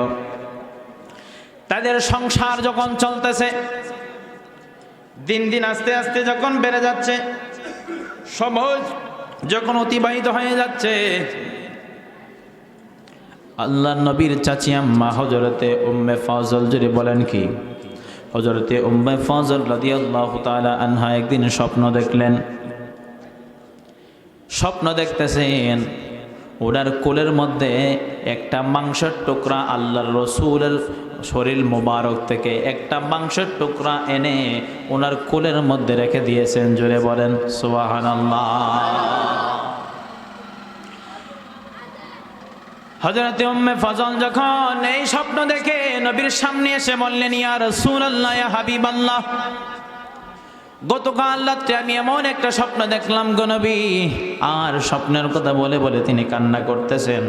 তাদের সংসার যখন চলতেছে, দিন দিন আস্তে আস্তে যখন বেড়ে যাচ্ছে, সময় যখন অতিবাহিত হয়ে যাচ্ছে, আল্লাহর নবীর চাচি আম্মা হযরতে উম্মে ফজল যদি বলেন কি, হযরতে উম্মে ফজল রাদিয়াল্লাহু তাআলা আনহা একদিন স্বপ্ন দেখলেন। স্বপ্ন দেখতেছেন ওনার কোলের মধ্যে একটা মাংসের টুকরা আল্লাহর রসুলের শরীর মোবারক থেকে একটা মাংসের টুকরা এনে ওনার কোলের মধ্যে রেখে দিয়েছেন। জোরে বলেন সুবহানাল্লাহ। হযরতে উম্মে ফজল যখন এই স্বপ্ন দেখে নবীর সামনে এসে বললেন, ইয়া রাসূলুল্লাহ, ইয়া হাবিবাল্লাহ, গতকাল রাত্রে আমি এমন একটা স্বপ্ন দেখলাম গো নবী। আর স্বপ্নের কথা বলে বলে তিনি কান্না করতেছেন।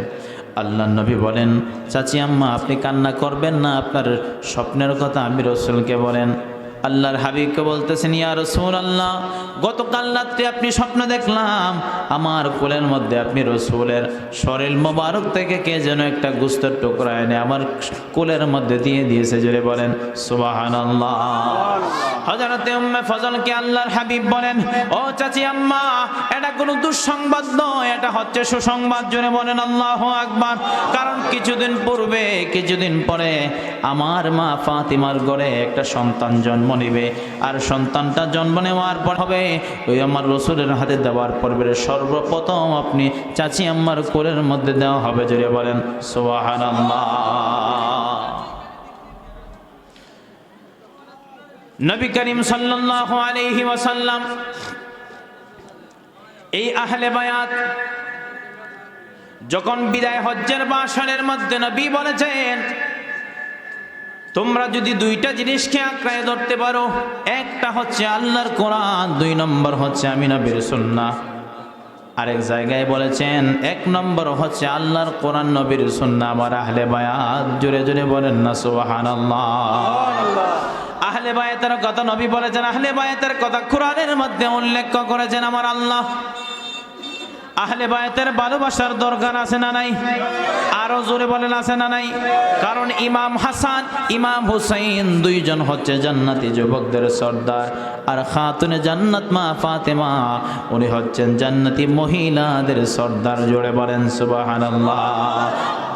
আল্লাহর নবী বলেন, চাচি আম্মা আপনি কান্না করবেন না, আপনার স্বপ্নের কথা আমি রাসূলকে বলেন। আল্লাহর হাবিবকে বলতেছেন, ইয়া রাসূলুল্লাহ, গতকাল রাত্রে আপনি স্বপ্ন দেখলাম আমার কোলের মধ্যে আপনি রাসূলের শরীর মোবারক থেকে কে যেন একটা গোশতের টুকরা এনে আমার কোলের মধ্যে দিয়ে দিয়েছে। জোরে বলেন সুবহানাল্লাহ। হযরতে উম্মে ফজলকে আল্লাহর হাবিব বলেন, ও চাচি আম্মা, এটা কোনো দুঃসংবাদ নয়, এটা হচ্ছে সুসংবাদ। জোরে বলেন আল্লাহু আকবার। কারণ কিছুদিন পূর্বে, কিছুদিন পরে আমার মা ফাতিমার ঘরে একটা সন্তান জন্ম নিবে, আর সন্তানটা জন্ম নেওয়ার পর হবে ওই আমার রাসূলের হাতে দেওয়ার পর্বে সর্বপ্রথম আপনি চাচি আম্মার কোলের মধ্যে দেওয়া হবে। জোরে বলেন সুবহানাল্লাহ। নবী করিম সাল্লাল্লাহু আলাইহি ওয়াসাল্লাম এই আহলে বায়াত যখন বিদায় হজ্জের বাসনের মধ্যে নবী বলেছেন, তোমরা যদি দুইটা জিনিসকে আঁকড়ায় ধরতে পারো, একটা হচ্ছে আল্লাহর কোরআন, 2 নম্বর হচ্ছে আমি নবীর সুন্নাহ। আরেক জায়গায় বলেছেন 1 নম্বর হচ্ছে আল্লাহর কোরআন, নবীর সুন্নাহ, আমার আহলে বায়াত। জোরে জোরে বলেন না সুবহানাল্লাহ। আহলে বায়াতের কথা নবী বলেছেন, আহলে বায়াতের কথা কোরআনের মধ্যে উল্লেখ করেছেন আমার আল্লাহ। আহলে বায়াতের ভালোবাসার দরকার আছে না নাই? আরো জোরে বলেন আছে না নাই? কারণ ইমাম হাসান, ইমাম হুসাইন দুইজন হচ্ছে জান্নাতি যুবকদের সর্দার, আর খাতুনে জান্নাত মা ফাতেমা উনি হচ্ছেন জান্নাতি মহিলাদের সর্দার। জোরে বলেন সুবহানাল্লাহ।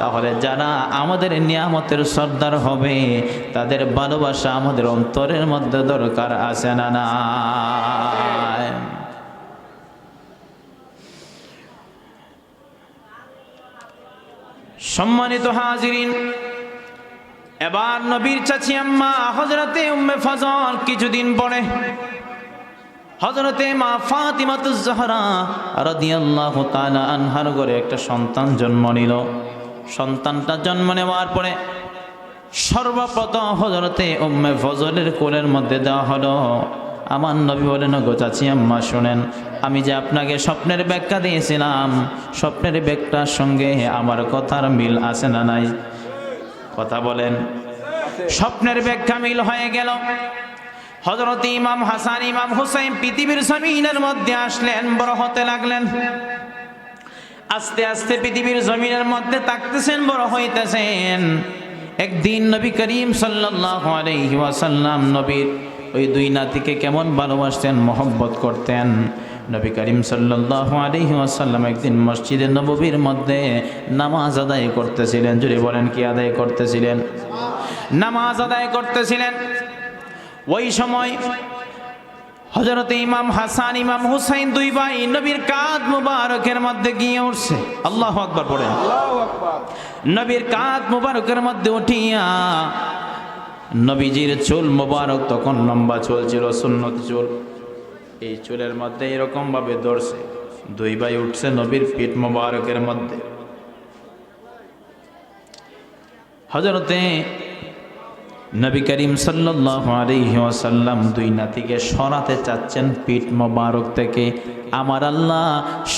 তাহলে যারা আমাদের নিয়ামতের সর্দার হবে তাদের ভালোবাসা আমাদের অন্তরের মধ্যে দরকার আছে না না? সম্মানিত হাজিরিন, এবার নবীর চাচি আম্মা হযরতে উম্মে ফজল কিছুদিন পরে হযরতে মা ফাতিমাতুজ জহরা রাদিয়াল্লাহু তাআলা আনহার ঘরে একটা সন্তান জন্ম নিল। সন্তানটা জন্ম নেওয়ার পরে সর্বপ্রথম হযরতে উম্মে ফজলের কোলের মধ্যে দেওয়া হলো। আমার নবী বলেন, গো চাচি আম্মা শুনেন, আমি যে আপনাকে স্বপ্নের ব্যাখ্যা দিয়েছিলাম, স্বপ্নের ব্যাখ্যার সঙ্গে আমার কথার মিল আছে না নাই? কথা বলেন। স্বপ্নের ব্যাখ্যা মিল হয়ে গেল। হযরত ইমাম হাসান, ইমাম হুসাইন পৃথিবীর জমিনের মধ্যে আসলেন, বড় হতে লাগলেন। আস্তে আস্তে পৃথিবীর জমিনের মধ্যে থাকতেছেন, বড় হইতেছেন। একদিন নবী করিম সাল্লাল্লাহু আলাইহি ওয়াসাল্লাম নবীর ওই 2 নাতিকে কেমন ভালোবাসতেন, মহব্বত করতেন। নবী করিম সাল্লাল্লাহু আলাইহি ওয়াসাল্লাম একদিন মসজিদে নববীর মধ্যে নামাজ আদায় করতেছিলেন। জোরে বলেন কি আদায় করতেছিলেন? নামাজ আদায় করতেছিলেন। ওই সময় হযরত ইমাম হাসান, ইমাম হুসাইন 2 ভাই নবীর কাঁধ মুবারকের মধ্যে গিয়ে উঠছে। আল্লাহু আকবার পড়েন। আল্লাহু আকবার। নবীর কাঁধ মুবারকের মধ্যে উঠিয়া নবীজির চুল মোবারক তখন লম্বা চুল ছিল, সুন্নত চুল, এই চুলের মধ্যে এরকম ভাবে ধরছে। 2 ভাই উঠছে নবীর পিঠ মোবারকের মধ্যে। হযরতে নবী করিম সাল্লাল্লাহু আলাইহি ওয়াসাল্লাম 2 নাতিকে সরাতে চাচ্ছেন পিঠ মোবারক থেকে। আমার আল্লাহ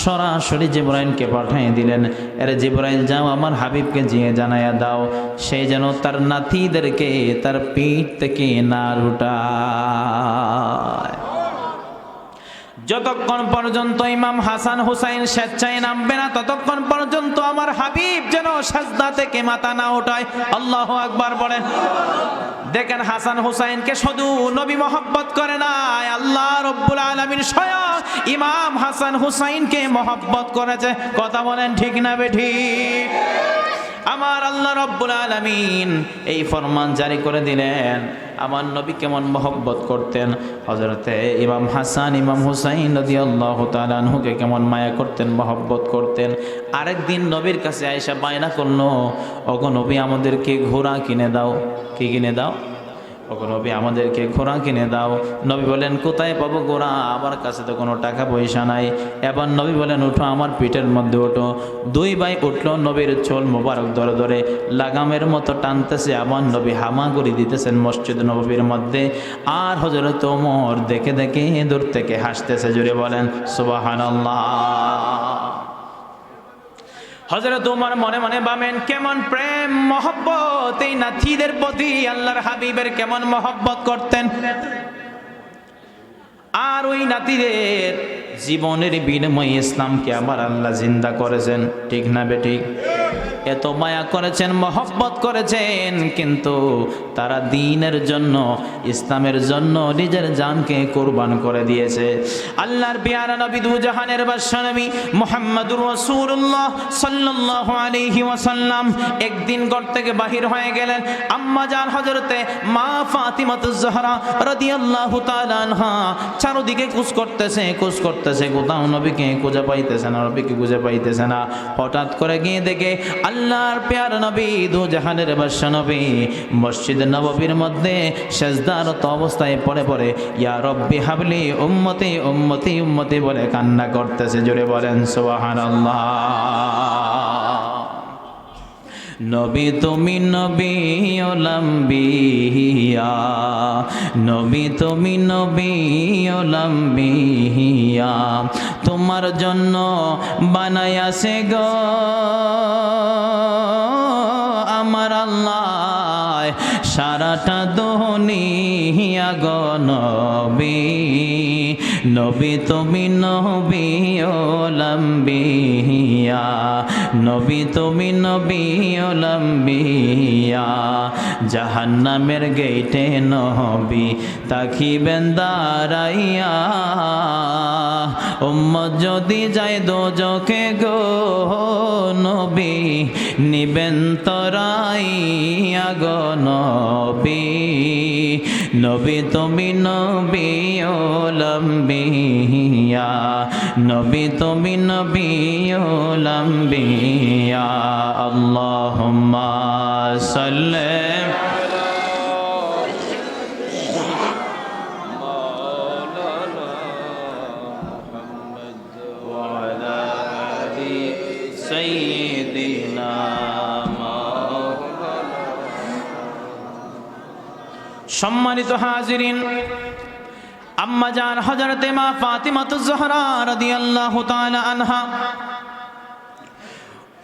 সরাসরি জিবরাইলকে পাঠিয়ে দিলেন, আরে জিবরাইল যাও আমার হাবিবকে গিয়ে জানায়া দাও, সে যেন তার নাতিদেরকে তার পিঠ থেকে না উঠায়। যতক্ষণ পর্যন্ত ইমাম হাসান হুসাইন স্বেচ্ছায় নামবে না ততক্ষণ পর্যন্ত আমার হাবিব যেন সাজদা থেকে মাথা না ওঠায়। আল্লাহু আকবার বলেন। দেখেন হাসান হুসাইনকে শুধু নবী মহব্বত করে নাই, আল্লাহ রব্বুল আলামিন স্বয়ং ইমাম হাসান হুসাইনকে মহব্বত করেছে। কথা বলেন ঠিক না বেঠিক? আমার আল্লাহ রব্বুল আলামিন এই ফরমান জারি করে দিলেন। আমার নবী কেমন মহব্বত করতেন, হযরতে ইমাম হাসান ইমাম হুসাইন রাদিয়াল্লাহু তাআলা আনহুকে কেমন মায়া করতেন, মহব্বত করতেন। আরেকদিন নবীর কাছে আয়েশা বায়না করলো, ওগো নবী আমাদেরকে ঘোড়া কিনে দাও। কি কিনে দাও? ওগো নবী আমাদেরকে ঘোড়া কিনে দাও। নবী বলেন কোথায় পাবো ঘোড়া, আমার কাছে তো কোনো টাকা পয়সা নাই। এবার নবী বলেন উঠো আমার পিঠের মধ্যে ওঠো। দুই ভাই উঠলো, নবীর চোল মোবারক ধরে ধরে লাগামের মতো টানতেছে। আমার নবী হামাগুড়ি দিতেছেন মসজিদ নববীর মধ্যে। আর হযরত ওমর দেখে দেখে দূর থেকে হাসতেছে। জুড়ে বলেন সুবহানাল্লাহ। হযরত ওমর মনে মনে ভাবেন কেমন প্রেম মহব্বত এই নাতিদের প্রতি, আল্লাহর হাবিবের কেমন মহব্বত করতেন। আর ওই নাতিদের জীবনের বিনিময়ে ইসলামকে আমার আল্লাহ জিন্দা করেছেন। ঠিক না বেঠিক? এত মায়া করেছেন, মহব্বত করেছেন, কিন্তু তারা দ্বীনের জন্য, ইসলামের জন্য নিজের জানকে কুরবান করে দিয়েছে। আল্লাহর পেয়ারা নবী, দু জাহানের বাদশা নবী মুহাম্মদুর রাসূলুল্লাহ সাল্লাল্লাহু আলাইহি ওয়াসাল্লাম একদিন ঘর থেকে বাহির হয়ে গেলেন। আম্মা জান হযরতে মা ফাতিমাতুজ জাহরা রাদিয়াল্লাহু তাআলা আনহা চারদিকে কুচ করতেছে, কোথাও নবীকে খুঁজে পাইতেছে না, নবীকে খুঁজে পাইতেছে না। হঠাৎ করে গিয়ে দেখে আল্লাহর প্যার নবী, দু জাহানের বাদশা নবী মসজিদ নববীর মধ্যে সেজদারত অবস্থায় পড়ে পড়ে ইয়া রব্বি হাবলি উম্মতি উম্মতি উম্মতি বলে কান্না করতেছে। জোরে বলেন সুবহানাল্লাহ। নবী তুমি নবী ওলাম্বিয়া, নবী তুমি নবী ওলাম্বিয়া, তোমার জন্য বানায়াছে গো আমার আল্লাহ সারাটা দুনিয়া গো নবী, নবী তুমি নবী ওলাম্বিয়া, নবী তুমি নবী ওলাম্বিয়া, জাহান্নামের গেইটে নবী তাকিবেন দাঁড়াইয়া, উম্মত যদি যায় দোজখে গো নবী নিবেন তরাইয়া গো নবী, নবী তুমি নবী ওলাম্বিয়া, নবী তুমি নবী ওলাম্বিয়া। আল্লাহুম্মা সাল্লি সম্মানিত হাজিরিন, আম্মা জান হযরতে মা ফাতিমাতুজ জাহরা রাদিয়াল্লাহু তাআলা আনহা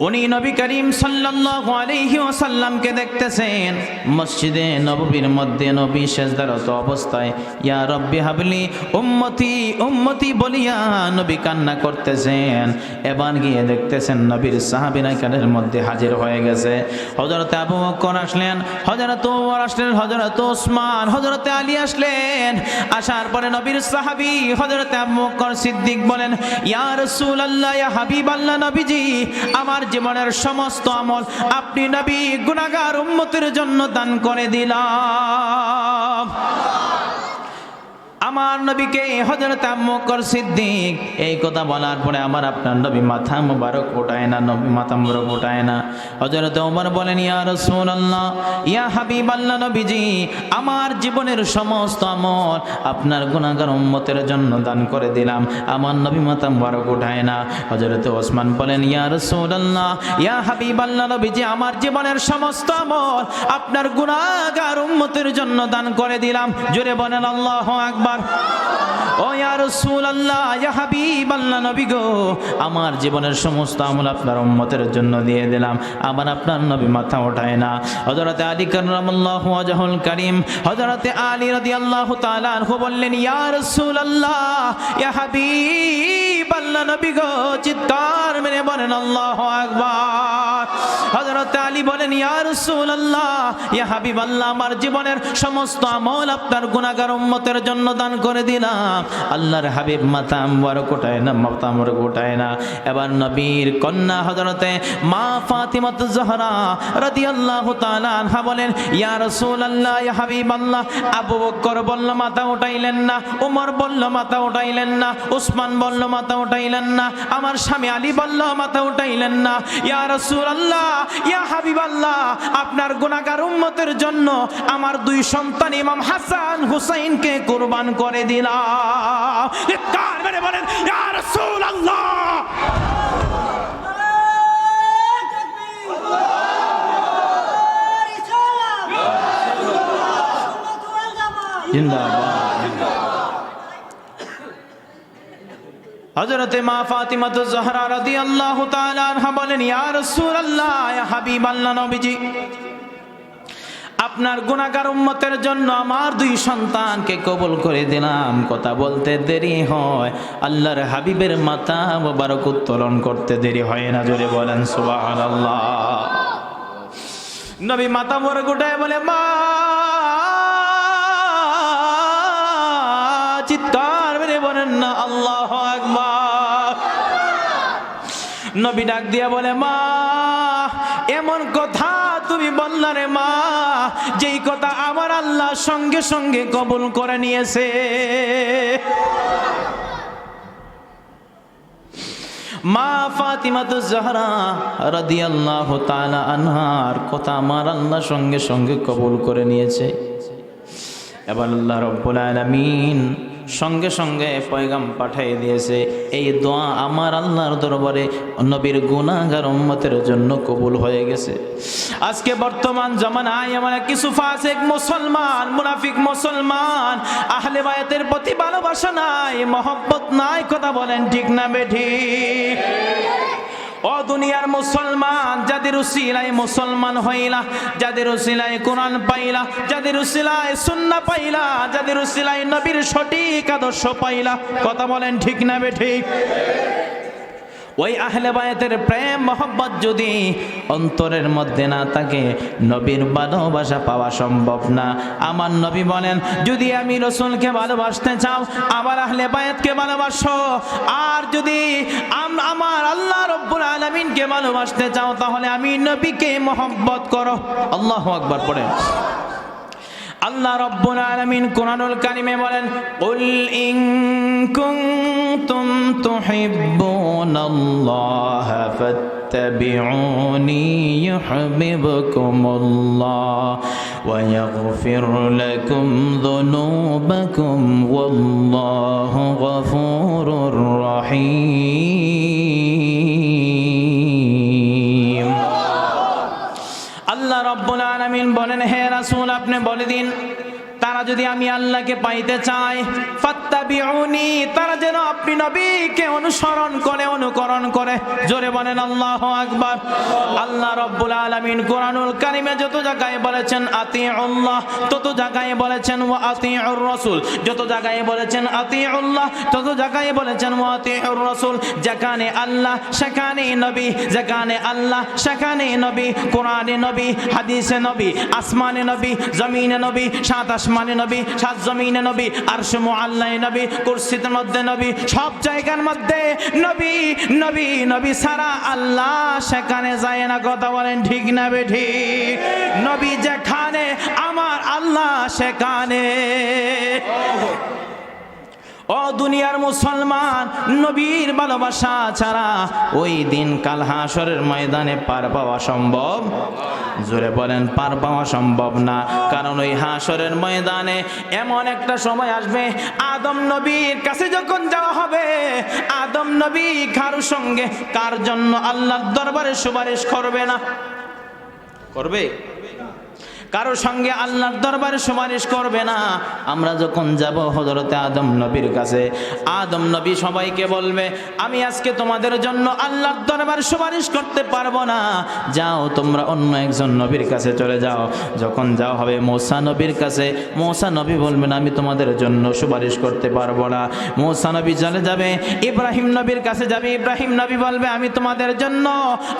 উনি নবী করিম সাল্লাল্লাহু আলাইহি ওয়াসাল্লামকে দেখতেছেন মসজিদে নববীর মধ্যে নবী সেজদারত অবস্থায় ইয়া রব্বি হাবলি উম্মতি উম্মতি বলিয়া নবী কান্না করতেছেন। এবার গিয়ে দেখতেছেন নবীর সাহাবীরা কানের মধ্যে হাজির হয়ে গেছে। হযরত আবু বকর আসলেন, হযরত ওমর আসলেন, হযরত ওসমান, হযরত আলী আসলেন। আসার পরে নবীর সাহাবী হযরত আবু বকর সিদ্দিক বলেন ইয়া রাসূলুল্লাহ ইয়া হাবিবাল্লাহ নবীজি, আমার জীবনের সমস্ত আমল আপনি নবী গুনাহগার উম্মতের জন্য দান করে দিলাম। আমার নবীকে হযরত আবু বকর সিদ্দিক এই কথা বলার পরে আমার আপনার নবী মাথা মুবারক ওঠায় না, নবী মাথা মুবারক ওঠায় না। হযরত ওমর বলেন ইয়া রাসূলুল্লাহ ইয়া হাবিবাল্লাহ নবীজি, আমার জীবনের সমস্ত আমল আপনার গুনাহগার উম্মতের জন্য দান করে দিলাম। আমার নবী মাথা মুবারক ওঠায় না। হযরত ওসমান বলেন ইয়া রাসূলুল্লাহ ইয়া হাবিবাল্লাহ নবীজি, আমার জীবনের সমস্ত আমল আপনার গুনাহগার উম্মতের জন্য দান করে দিলাম। জোরে বলেন আল্লাহু আকবার। ও ইয়া রাসূলুল্লাহ ইয়া হাবিবাল্লাহ নবী গো, আমার জীবনের সমস্ত আমল আপনার উম্মতের জন্য দিয়ে দিলাম। আমার আপনার নবী মাথা ওঠায় না। হযরতে আলী কাররামাল্লাহু ওয়াজহুল কারীম, হযরতে আলী রাদিয়াল্লাহু তাআলা আনহু বললেন, ইয়া রাসূলুল্লাহ, ইয়া হাবিবাল্লাহ, নবী গো, চিৎকার মেরে বলেন আল্লাহু আকবার। হযরতে আলী বলেন, ইয়া রাসূলুল্লাহ, ইয়া হাবিবাল্লাহ, আমার জীবনের সমস্ত আমল আপনার গুনাহগার উম্মতের জন্য দান করে দিলাম। আল্লাহর হাবিব মাথা মুবারক ওঠায় না, মাথা মুবারক ওঠায় না। এবার নবীর কন্যা হযরতে মা ফাতিমাতুয জোহরা রাদিয়াল্লাহু তাআলা আনহা বলেন, ইয়া রাসূলুল্লাহ, ইয়া হাবিবাল্লাহ, আবু বকর বলল মাথা উঠাইলেন না, ওমর বলল মাথা উঠাইলেন না, উসমান বলল মাথা উঠাইলেন না, আমার স্বামী আলী বলল মাথা উঠাইলেন না। ইয়া রাসূলুল্লাহ, ইয়া হাবিবাল্লাহ, আপনার গুনাহগার উম্মতের জন্য আমার দুই সন্তান ইমাম হাসান হুসাইনকে কুরবান করে দিলাম। চিৎকার মেরে বলেন ইয়া রাসূলুল্লাহ। হযরতে মা ফাতিমাতুয জোহরা রাদিয়াল্লাহু তাআলা আনহা বলেন, ইয়া রাসূলুল্লাহ, ইয়া হাবিবাল্লাহ, নবীজি, আপনার গুনাহগার উম্মতের জন্য আমার দুই সন্তানকে কবুল করে দিলাম। কথা বলতে দেরি হয়, আল্লাহর হাবিবের মাথা মুবারক উত্তোলন করতে দেরি হয় না। জোরে বলেন সুবহানাল্লাহ। নবী মাথা মুবারক উঠায় বলে, মা, চিৎকার মেরে বলেন না আল্লাহু আকবার। নবী ডাক দিয়া বলে, মা, এমন কথা তুমি বললা রে মা, যেই কথা আমার আল্লাহ সঙ্গে সঙ্গে কবুল করে নিয়েছে। মা ফাতিমাতুয জোহরা রাদিয়াল্লাহু তাআলা আনহার কথা আমার আল্লাহ সঙ্গে সঙ্গে কবুল করে নিয়েছে। এবার আল্লাহ রাব্বুল আলামিন সঙ্গে সঙ্গে পয়গাম পাঠিয়ে দিয়েছে, এই দোয়া আমার আল্লাহর দরবারে নবীর গুনাহগার উম্মতের জন্য কবুল হয়ে গেছে। আজকে বর্তমান জামানায় আমরা কিছু ফাসিক মুসলমান, মুনাফিক মুসলমান, আহলে বায়াতের প্রতি ভালোবাসা নাই, মহব্বত নাই। কথা বলেন ঠিক না বেঠিক? ও দুনিয়ার মুসলমান, যাদের উসিলায় মুসলমান হইলা, যাদের উসিলায় কোরআন পাইলা, যাদের উসিলায় সুন্নাহ পাইলা, যাদের উসিলায় নবীর সঠিক আদর্শ পাইলা, কথা বলেন ঠিক না বেঠিক? ওই আহলে বায়াতের প্রেম মহব্বত যদি অন্তরের মধ্যে না থাকে, নবীর ভালোবাসা পাওয়া সম্ভব না। আমার নবী বলেন, যদি আমি রাসূলকে ভালোবাসতে চাও, আমার আহলে বায়াতকে ভালোবাসো। আর যদি আমার আল্লাহ রাব্বুল আলামিনকে ভালোবাসতে চাও, তাহলে আমি নবীকে মহব্বত করো। আল্লাহু আকবার পড়েন। আল্লাহ রাব্বুল আলামিন কোরআনুল কারীমে বলেন, কুল ইন কুনতুম তুহিব্বুনাল্লাহ ফাত্তাবিউনি ইউহিব্বুকুমুল্লাহ ওয়া ইয়াগফির লাকুম যুনুবাকুম ওয়াল্লাহু গফুরুর রহিম। আল্লাহ রাব্বুল আলামিন বলেন, হে রাসূল, আপনি বলে দিন, তারা যদি আমি আল্লাহকে পাইতে চায়, ফাত্তাবিউনি, তারা যেন আপনি নবীকে অনুসরণ করে, অনুকরণ করে। জোরে বলেন আল্লাহু আকবার। আল্লাহ রাব্বুল আলামিন কোরআনুল কারীমে যত জায়গায় বলেছেন আতিউল্লাহ, তত জায়গায় বলেছেন ওয়া আতিউর রাসূল, যত জায়গায় বলেছেন আতিউল্লাহ, তত জায়গায় বলেছেন ওয়া আতিউর রাসূল। যেখানে আল্লাহ সেখানে নবী, যেখানে আল্লাহ সেখানে নবী। কোরআনে নবী, হাদিসে নবী, আসমানে নবী, জমিনে নবী, সাত আসমানে নবী, সাত জমিনে নবী, আরশে মুআল্লায়ে নবী, কুরসির মধ্যে নবী, সব জায়গার মধ্যে নবী, নবী, নবী ছাড়া আল্লাহ সেখানে যায় না। কথা বলেন ঠিক না বেঠিক? নবী যেখানে, আমার আল্লাহ সেখানে। ও দুনিয়ার মুসলমান, নবীর ভালোবাসা ছাড়া ওই দিন কাল হাসরের ময়দানে পার পাওয়া সম্ভব? জোরে বলেন, পার পাওয়া সম্ভব না। কারণ ওই হাসরের ময়দানে এমন একটা সময় আসবে, আদম নবীর কাছে যখন যাওয়া হবে, আদম নবী কারোর সঙ্গে, কার জন্য আল্লাহর দরবারে সুপারিশ করবে না? করবে? কারো সঙ্গে আল্লাহর দরবারে সুপারিশ করবে না। আমরা যখন যাব হযরতে আদম নবীর কাছে, আদম নবী সবাইকে বলবে আমি আজকে তোমাদের জন্য আল্লাহর দরবারে সুপারিশ করতে পারবো না, যাও তোমরা অন্য একজন নবীর কাছে চলে যাও। যখন যাও হবে মূসা নবীর কাছে, মূসা নবী বলবেন আমি তোমাদের জন্য সুপারিশ করতে পারবো না। মূসা নবী চলে যাবে ইব্রাহিম নবীর কাছে যাবে, ইব্রাহিম নবী বলবে আমি তোমাদের জন্য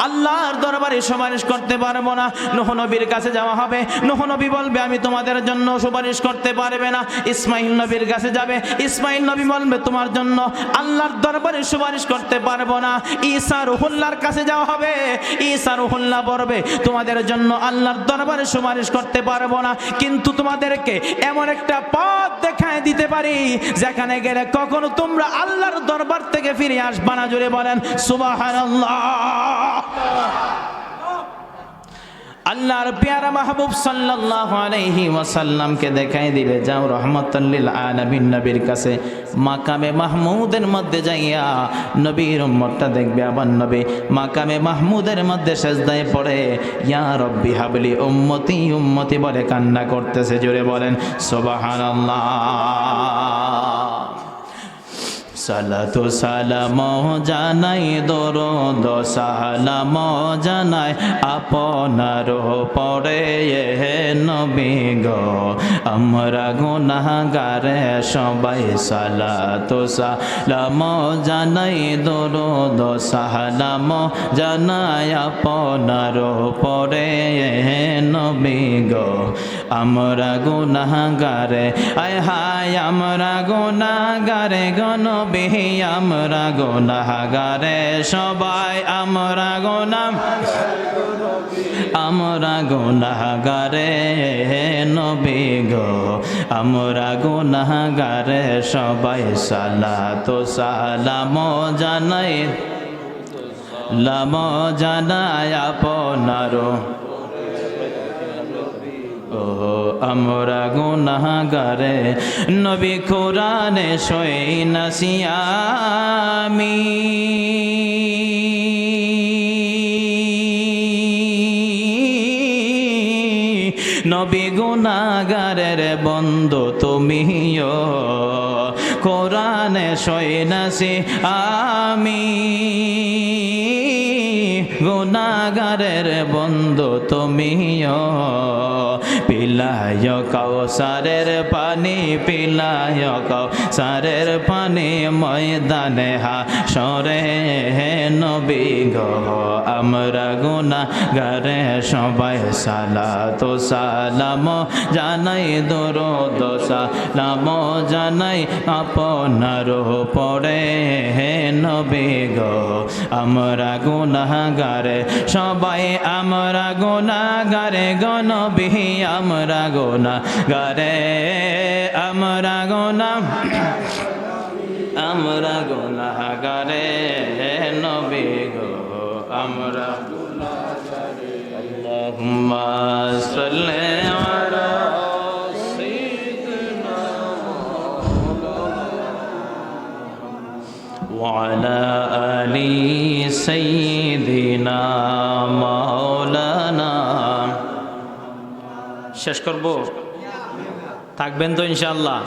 আল্লাহর দরবারে সুপারিশ করতে পারবো না। নূহ নবীর কাছে যাওয়া হবে, নূহ নবী বলবে আমি তোমাদের জন্য সুপারিশ করতে পারবে না। ইসমাইল নবীর কাছে যাবে, ইসমাইল নবী বলবে তোমার জন্য আল্লাহর দরবারে সুপারিশ করতে পারবো না। ঈসা রুহুল্লাহর কাছে যাওয়া হবে, ঈসা রুহুল্লাহ বলবে তোমাদের জন্য আল্লাহর দরবারে সুপারিশ করতে পারবো না, কিন্তু তোমাদেরকে এমন একটা পথ দেখায় দিতে পারি যেখানে গেলে কখনো তোমরা আল্লাহর দরবার থেকে ফিরে আসবা না। জোরে বলেন সুবহানাল্লাহ। আল্লাহর পেয়ারা মাহবুব সাল্লাল্লাহু আলাইহি ওয়াসাল্লামকে দেখাই দিবে যাও রহমাতাল লিল আলামিন নবীর কাছে, মাকামে মাহমুদের মধ্যে যাইয়া নবীর উম্মতটা দেখবে। আবার নবী মাকামে মাহমুদের মধ্যে সেজদায় পড়ে ইয়া রব্বি হাবলি উম্মতি উম্মতি বলে কান্না করতেছে। জোরে বলেন সুবহানাল্লাহ। সালাতু সালাম জানাই দরুদ সালাম জানাই আপনার পরে নবী গো, আমরা গুনাহগার সবাই সালাতু সালাম জানাই দরুদ সালাম জানাই আপনার পরে নবী গো, আমরা গুনাহগার আয় হায় আমরা গুনাহগার গো নবী, আমরা গুনাহগারে সবাই আমরা গুনাহগারে নবী গো, আমরা গুনাহগারে সবাই সালাতু সালাম জানাই লাম জানাই আপনার ও আমরা গুনাহগারে নবী কোরআনে সই নাসিয়ামি, নবী গুনাহগারের বন্ধু তুমিও কোরআনে সই নাসিয়ামি, গুনাহগারের বন্ধু তুমিও পিলায় কাউসারের পানি, পিলায় কাউসারের পানি ময়দানে হাশরে নবী গো, আমরা গুনাহগারে সবাই সালাতু সালাম জানাই দরুদ সালাম জানাই আপনার পরে নবী গো, আমরা গুনাহগারে সবাই আমরা গুনাহগারে গো নবী, আমরা গুনাহগারে আমরা গুনাহগারে নবী গো, আমরা গুনাহগারে। আল্লাহুম্মা সাল্লি আলা সাইয়্যিদিনা ওয়া আলা আলি সাইয়্যিদিনা মাওলানা। শেষ করব, থাকবেন তো ইনশাআল্লাহ?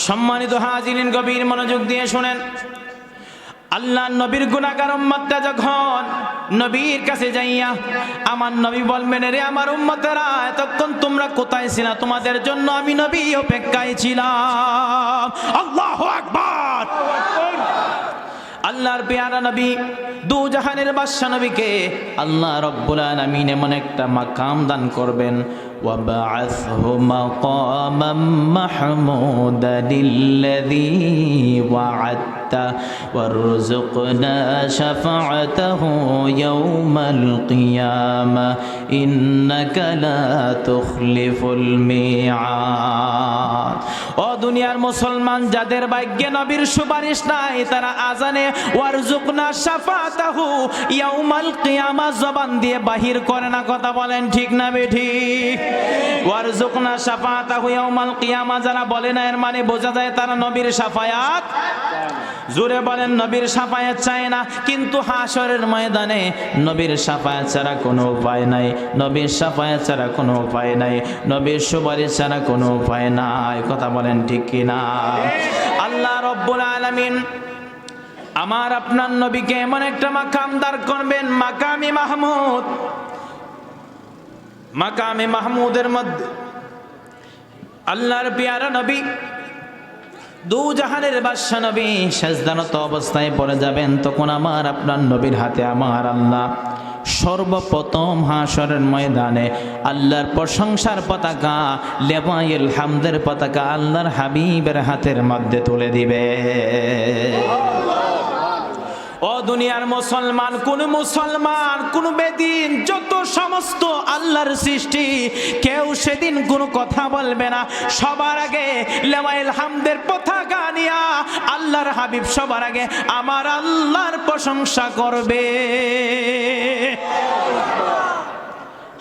সম্মানিত হাজিরিন গভীর মনোযোগ দিয়ে শুনেন। আল্লাহ নবীর গুনাহগার উম্মতটা যখন নবীর কাছে যাইয়া আমার নবী বলবেন রে আমার উম্মতেরা এতক্ষণ তোমরা কোথায় ছিলা, তোমাদের জন্য আমি নবী অপেক্ষায় ছিলাম। আল্লাহু আকবার। আল্লাহর পেয়ারা নবী দু জাহানের বাদশা নবীকে আল্লাহ রব্বুল আলামিন এমন একটা মাকাম দান করবেন, ওয়াবআসহু মাকামান মাহমুদাল্লাযী ওয়া'আদতা ওয়ারযুকনা শাফা'তাহু ইয়াওমাল কিয়ামা ইন্নাকা লা তুখলিফুল মিআদ। ও দুনিয়ার মুসলমান যাদের ভাগ্যে নবীর সুপারিশ নাই তারা আজানে ওয়ারযুকনা শাফা'তাহু ইয়াওমাল কিয়ামা জবান দিয়ে বাহির করে না। কথা বলেন ঠিক না বেঠিক? ওয়ারযুকনা শাফা'তাহু ইয়াওমাল কিয়ামা যারা বলে না এর মানে বোঝা যায় তারা নবীর শাফায়াত, জোরে বলেন নবীর শাফায়াত চায় না। কিন্তু হাশরের ময়দানে নবীর শাফায়াত ছাড়া কোনো উপায় নাই। নবীর শাফায়াত ছাড়া কোনো উপায় নাই, নবীর সুপারিশ ছাড়া কোনো উপায় নাই। কথা বলেন ঠিক কিনা? আল্লাহ রাব্বুল আলামিন আমার আপনার নবীকে এমন একটা মাকাম দাঁড় করবেন, মাকামে মাহমুদ। মাকামে মাহমুদের মধ্যে আল্লাহর পেয়ারা নবী, দু জাহানের বাদশা নবী সেজদারত অবস্থায় পড়ে যাবেন। তখন আমার আপনার নবীর হাতে আমার আল্লাহ সর্বপ্রথম হাসরের ময়দানে আল্লাহর প্রশংসার পতাকা, লেবাইল হামদের পতাকা আল্লাহর হাবিবের হাতের মধ্যে তুলে দিবে। ও দুনিয়ার মুসলমান, কোন বেদিন, যত সমস্ত আল্লাহর সৃষ্টি, কেউ সেদিন কোনো কথা বলবে না। সবার আগে লেওয়াইল হামদের পতাকা নিয়া আল্লাহর হাবিব সবার আগে আমার আল্লাহর প্রশংসা করবে।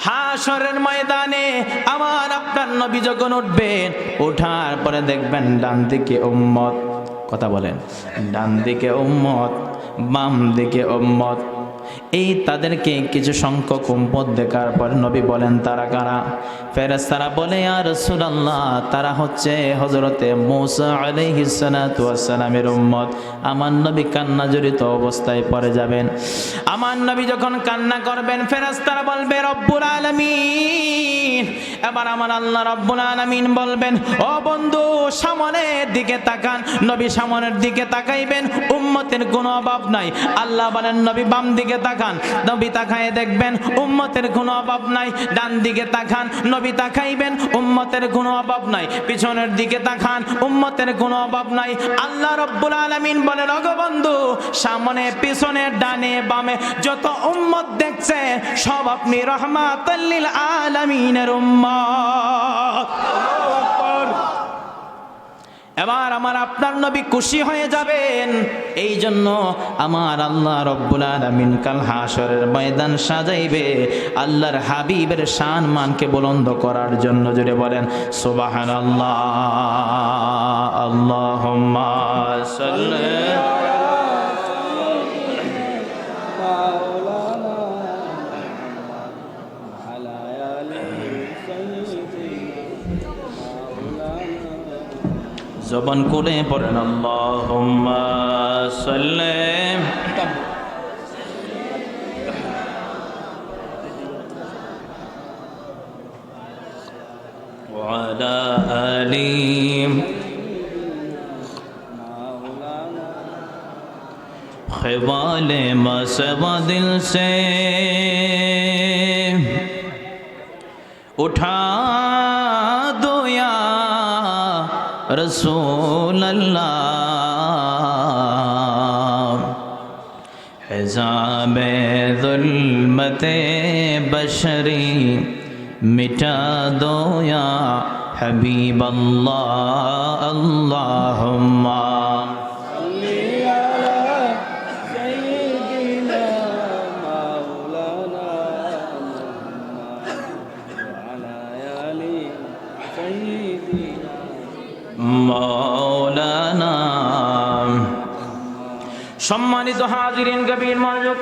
হাসরের ময়দানে আমার আপনার নবী যখন উঠবেন, ওঠার পরে দেখবেন ডান দিকে উম্মত। কথা বলেন, ডান দিকে উম্মত, বাম দিকে উম্মত। এই তাদেরকে কিছু সংখ্যক উম্মত দেখার পর নবী বলেন, তারা কারা? ফেরেশতারা বলে, ইয়া রাসূলুল্লাহ, তারা হচ্ছে হযরতে মূসা আলাইহিস সালাতু ওয়াস সালামের উম্মত। আমার নবী কান্না জড়িত অবস্থায় পড়ে যাবেন। আমার নবী যখন কান্না করবেন, ফেরেশতারা বলবে রব্বুল আলামিন। এবার আমার আল্লাহ রব্বুল আলামিন বলবেন, ও বন্ধু সামনের দিকে তাকান। নবী সামনের দিকে তাকাইবেন, উম্মতের কোনো অভাব নাই। আল্লাহ বলেন, নবী বাম দিকে তাকান। নবী তাকায় দেখবেন উম্মতের কোনো অভাব নাই। ডান দিকে তাকান, নবী তাকাইবেন, উম্মতের কোনো অভাব নাই। পিছনের দিকে তাকান, উম্মতের কোনো অভাব নাই। আল্লাহ রব্বুল আলামিন বলেন, ওগো বন্ধু, সামনে পিছনে ডানে বামে যত উম্মত দেখছে সব আপনি রাহমাতাল লিল আলামিনের উম্মত। এবার আমার আপনার নবী খুশি হয়ে যাবেন। এই জন্য আমার আল্লাহ রব্বুল আলামিন কাল হাসরের ময়দান সাজাইবে আল্লাহর হাবিবের শান মানকে বুলন্দ করার জন্য। জোরে বলেন সুবহানাল্লাহ। আল্লাহুম্মা সাল্লি জবান করে পড়েন আল্লাহুম্মা সাল্লি ওয়া আলা আলি ख्वाले मसवा दिल से उठा दो या रसूल अल्लाह। हिजाबे ज़ुल्मते बशरी मिटा दो या हबीब अल्लाह। अल्लाहुम्मा মৌলানা। সম্মানিত হাজিরিন গভীর মনোযোগ।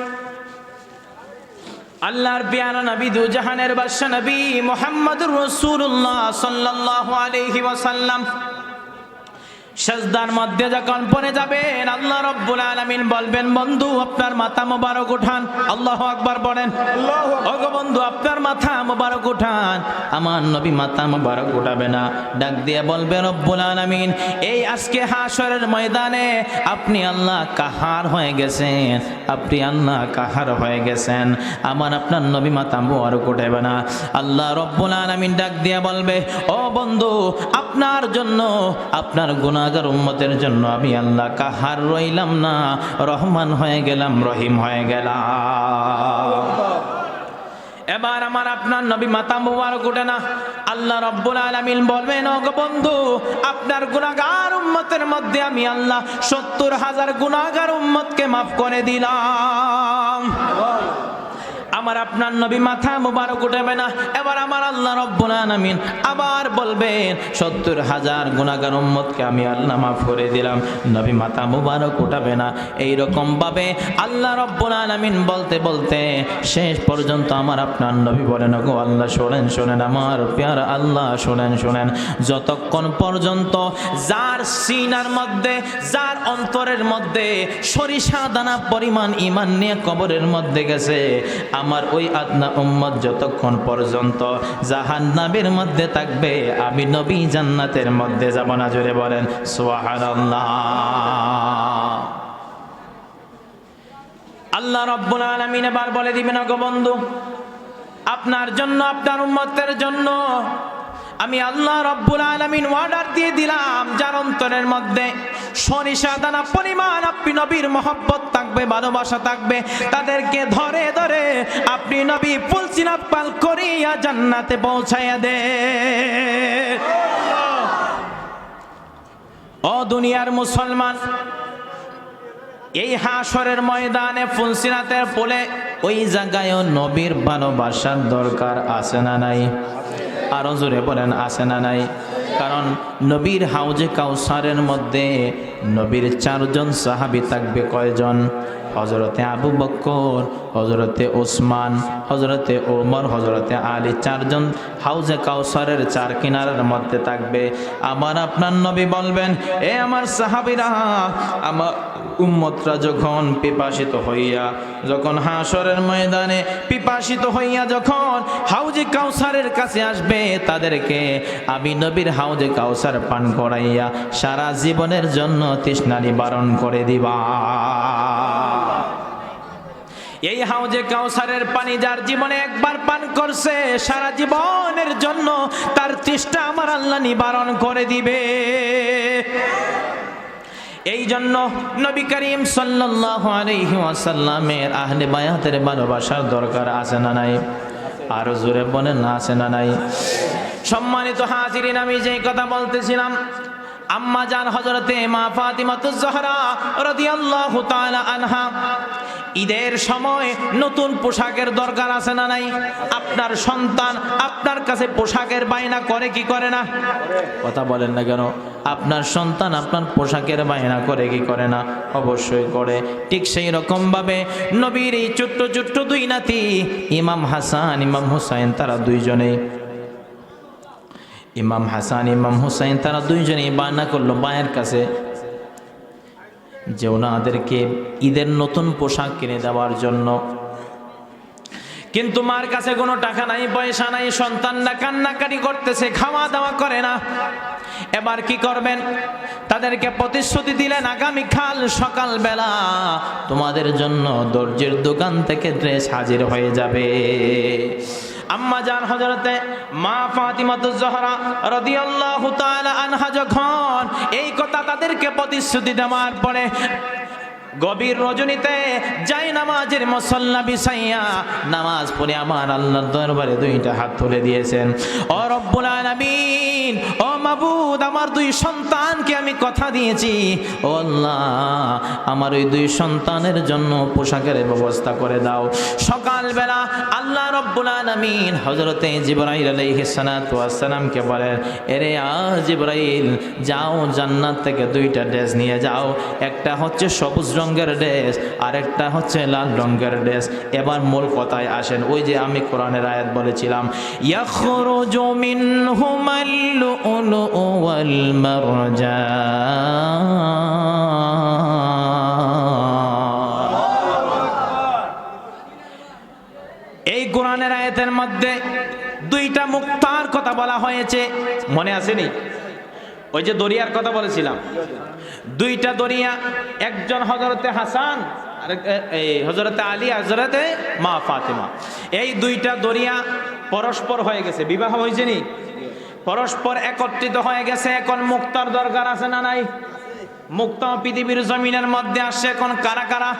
আল্লাহর প্যারা নবী, দু জাহানের বাদশা নবী মুহাম্মদুর রাসূলুল্লাহ সাল্লাল্লাহু আলাইহি ওয়াসাল্লাম সেজদার মধ্যে যখন পড়ে যাবেন, আল্লাহ রাব্বুল আলামিন বলবেন, বন্ধু আপনার মাথা মোবারক উঠান। আল্লাহু আকবার বলেন। ওগো বন্ধু আপনার মাথা মোবারক উঠান। আমার নবী মাথা মোবারক উঠাবে না, ডাক দিয়ে বলবে, রব্বুল আলামিন, এই আজকে হাসরের ময়দানে আপনি আল্লাহ কাহার হয়ে গেছেন, আপনি আল্লাহ কাহার হয়ে গেছেন। আমার আপনার নবী মাথা মোবারক উঠাবে না। আল্লাহ রব্বুল আলামিন ডাক দিয়ে বলবে, ও বন্ধু আপনার জন্য, আপনার গুনাহগার উম্মতের জন্য আমি আল্লাহ কাহার রইলাম না, রহমান হয়ে গেলাম, রহিম হয়ে গেলাম। এবার আমার আপনার নবী মাথা মুবারক উঠে না। আল্লাহ রাব্বুল আলামিন বলবেন, ও বন্ধু আপনার গুনাহগার উম্মতের মধ্যে আমি আল্লাহ 70,000 গুনাহগার উম্মতকে মাফ করে দিলাম। আমার আপনার নবী মাথা মুবারক উঠাবে না। এবার আমার আল্লাহ রাব্বুল আলামিন আবার বলবেন ৭০,০০০ গুনাহগার উম্মতকে আমি আল্লাহ মাফ করে দিলাম, নবী মাথা মুবারক উঠাবে না। এই রকম ভাবে আল্লাহ রাব্বুল আলামিন বলতে বলতে শেষ পর্যন্ত আমার আপনার নবী বলেন, গো আল্লাহ শোনেন শোনেন, আমার প্যারা আল্লাহ শোনেন শোনেন, যতক্ষণ পর্যন্ত যার সিনার মধ্যে, যার অন্তরের মধ্যে সরিষা দানা পরিমাণ ঈমান নিয়ে কবরের মধ্যে গেছে, আমার ওই আদনা উম্মত যতক্ষণ পর্যন্ত জাহান্নামের মধ্যে থাকবে, আমি নবী জান্নাতের মধ্যে যাব না। জোরে বলেন সুবহানাল্লাহ। আল্লাহ রাব্বুল আলামিন এবার বলে দিবেন, গো বন্ধু, আপনার জন্য, আপনার উম্মতের জন্য আমি আল্লাহ রাব্বুল আলামিন অর্ডার দিয়ে দিলাম, যার অন্তরের মধ্যে সরিষা দানা পরিমাণ আপনি নবীর মহব্বত থাকবে, ভালোবাসা থাকবে, তাদেরকে ধরে ধরে আপনি নবী ফুলসিরাত পার করিয়া জান্নাতে পৌঁছাইয়া দে। ও দুনিয়ার মুসলমান, এই হাশরের ময়দানে ফুলসিরাতের পোলে ওই জায়গায়ও নবীর ভালোবাসার দরকার আছে না নাই? আরো জোরে বলেন আছে না নাই? কারণ নবীর হাউজে কাউসারের মধ্যে নবীর 4 জন সাহাবী থাকবে। কয়জন? হযরতে আবু বকর, হযরতে ওসমান, হযরতে ওমর, হযরতে আলী, 4 জন হাউজে কাউসারের 4 কিনারার মধ্যে থাকবে। আমার আপনার নবী বলবেন, এ আমার সাহাবীরা, আমার উম্মতরা যখন পিপাসিত হইয়া, যখন হাশরের ময়দানে পিপাসিত হইয়া যখন হাউজে কাউসারের কাছে আসবে, তাদেরকে আমি নবীর হাউজে কাউসার পান করাইয়া সারা জীবনের জন্য তৃষ্ণা নিবারণ করে দিবা। এই হাউজে কাউসারের পানি যার জীবনে একবার পান করছে, সারা জীবনের জন্য তার তৃষ্ণা আমার আল্লাহ নিবারণ করে দিবে। এই জন্য নবী করিম সাল্লাল্লাহু আলাইহি ওয়াসাল্লামের আহলে বায়াতের ভালোবাসার দরকার আছে না নাই? আরো জোরে বলেন না আছে না নাই? সম্মানিত হাজিরিন, আমি যেই কথা বলতেছিলাম, আম্মা জান হযরতে মা ফাতিমাতুজ জহরা রাদিয়াল্লাহু তাআলা আনহা, ঈদের সময় নতুন পোশাকের দরকার আছে না নাই? আপনার সন্তান আপনার কাছে পোশাকের বায়না করে কি করে না? কথা বলেন না কেন? আপনার সন্তান আপনার পোশাকের বায়না করে কি করে না? অবশ্যই করে। ঠিক সেই রকম ভাবে নবীর এই ছোট্ট ছোট্ট 2 নাতি ইমাম হাসান, ইমাম হুসাইন, তারা দুইজনেই, ইমাম হাসান, ইমাম হুসাইন, তারা দুইজনেই বায়না করলো মায়ের কাছে যে ওনাদেরকে ঈদের নতুন পোশাক কিনে দেওয়ার জন্য। কিন্তু মার কাছে কোনো টাকা নাই, পয়সা নাই, সন্তানরা কান্নাকাটি করতেছে, খাওয়া দাওয়া করে না। এবার কি করবেন? তাদেরকে প্রতিশ্রুতি দিলেন, আগামীকাল সকালবেলা তোমাদের জন্য দর্জির দোকান থেকে ড্রেস হাজির হয়ে যাবে। আম্মা জান হযরতে মা ফাতিমাতুজ জহরা রাদিয়াল্লাহু তাআলা আনহা যখন এই কথা তাদেরকে প্রতিশ্রুতি দেওয়ার পরে গভীর রজনীতে যাই নামাজের মুসল্লা বিছাইয়া নামাজ পড়ে আমার আল্লাহর দরবারে 2টা হাত তুলে দিয়েছেন। ও রব্বুল আলামিন, ও মাবুদ, আমার 2 সন্তানকে আমি কথা দিয়েছি, ও আল্লাহ, আমার ওই 2 সন্তানের জন্য পোশাকের ব্যবস্থা করে দাও। সকালবেলা আল্লাহ রব্বুল আলামিন হযরতে জিবরাইল আলাইহিস সালাতু ওয়াস সালামকে বলেন, এরে জিবরাইল, যাও জান্নাত থেকে 2টা ড্রেস নিয়ে যাও, একটা হচ্ছে সবুজ রঙের ড্রেস আর একটা হচ্ছে লাল রঙের ড্রেস। এবার মূল কথায় আসেন, ওই যে আমি কোরআনের আয়াত বলেছিলাম, ইয়াখরুজু মিনহুমাল লুলু ওয়াল মারজান, এই কোরআনের আয়াতের মধ্যে 2টা মুক্তার কথা বলা হয়েছে, মনে আসেনি? ওই যে দরিয়ার কথা বলেছিলাম, 2টা দরিয়া, একজন হযরতে হাসান আর হযরতে আলী, হযরতে মা ফাতিমা। এই 2টা দরিয়া পরস্পর হয়ে গেছে, বিবাহ হয়েছে নি, পরস্পর একত্রিত হয়ে গেছে। এখন মুক্তার দরকার আছে না নাই? মুক্তা পৃথিবীর জমিনের মধ্যে আসছে এখন কারা কারা?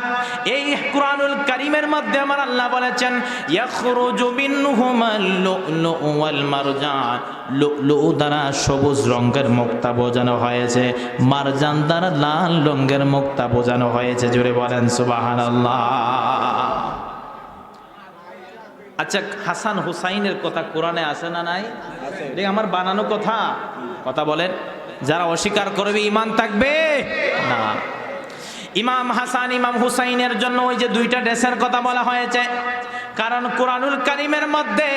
এই কুরআনুল কারীমের মধ্যে আমার আল্লাহ বলেছেন, ইয়াখরুজু মিনহুমাল লুলু ওয়াল মারজান, লুলু দ্বারা সবুজ রঙের মুক্তা বোঝানো হয়েছে, মারজান দ্বারা লাল রঙের মুক্তা বোঝানো হয়েছে। জোরে বলেন সুবহানাল্লাহ। আচ্ছা, হাসান হুসাইনের কথা কোরআনে আছে না নাই? এটা আমার বানানো কথা? কথা বলেন। যারা অস্বীকার করবে ঈমান থাকবে না। ইমাম হাসান ইমাম হুসাইনের জন্য ওই যে দুইটা ড্রেসের কথা বলা হয়েছে, কারণ কোরআনুল কারীমের মধ্যে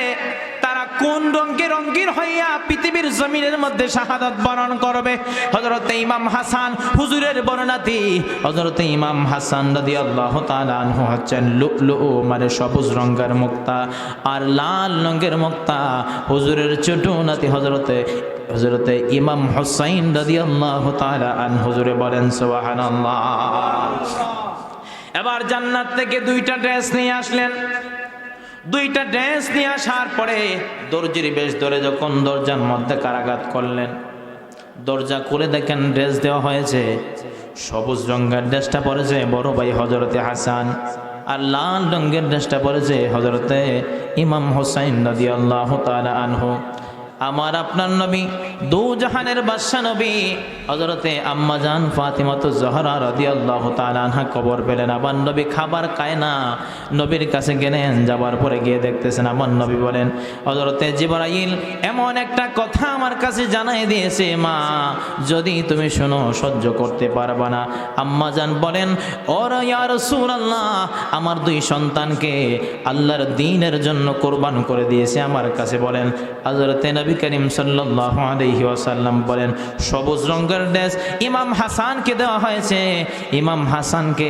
তারা কোন রঙে রঙিন হইয়া পৃথিবীর জমিনের মধ্যে শাহাদাত বরণ করবে। হযরতে ইমাম হাসান হুজুরের বর্ণনাতি, হযরতে ইমাম হাসান রাদিয়াল্লাহু তাআলা আনহু হচ্ছেন লু'লু'ু মানে সবুজ রঙের মুক্তা, আর লাল রঙের মুক্তা হুজুরের ছোট নাতি হযরতে ইমাম হুসাইন রাদিয়াল্লাহু তাআলা আনহু। হুজুরে বলেন সুবহানাল্লাহ। এবার জান্নাত থেকে দুইটা ড্রেস নিয়ে আসলেন। দুইটা ড্রেস নিয়ে আসার পরে দরজির বেশ ধরে যখন দরজার মধ্যে কারাঘাত করলেন, দরজা খুলে দেখেন ড্রেস দেওয়া হয়েছে। সবুজ রঙের ড্রেসটা পরেছে বড় ভাই হযরতে হাসান, আর লাল রঙের ড্রেসটা পরেছে হযরতে ইমাম হুসাইন রাদিয়াল্লাহু তাআলা আনহু। আমার আপনার নবী, দু জাহানের বাদশা নবী হযরতে আম্মা জান ফাতিমাতুজ জহরা রাদিয়াল্লাহু তাআলা আনহা কবর পেলেন। আবার নবী খাবার খায় না, নবীর কাছে গেলেন, যাবার পরে গিয়ে দেখতেছেন আমার নবী বলেন, হযরতে জিবরাইল এমন একটা কথা আমার কাছে জানাই দিয়েছে, মা যদি তুমি শোনো সহ্য করতে পারবা না। আম্মা জান বলেন, ওরে ইয়া রাসূলুল্লাহ, আমার দুই সন্তানকে আল্লাহর দ্বীনের জন্য কুরবান করে দিয়েছে আমার কাছে। বলেন হযরতে নবী করিম সাল্লাল্লাহু আলাইহি ওয়াসাল্লাম বলেন, সবুজ রঙের ড্রেস ইমাম হাসানকে দেওয়া হয়েছে। ইমাম হাসানকে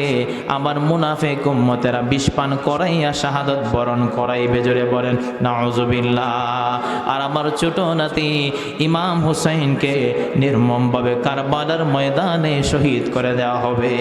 আমার মুনাফিক উম্মতেরা বিষ পান করাইয়া শাহাদাত বরণ করাইবে। জোরে বলেন নাউজুবিল্লাহ। আর আমার ছোট নাতি ইমাম হুসাইনকে নির্মমভাবে কারবালার ময়দানে শহীদ করে দেওয়া হবে।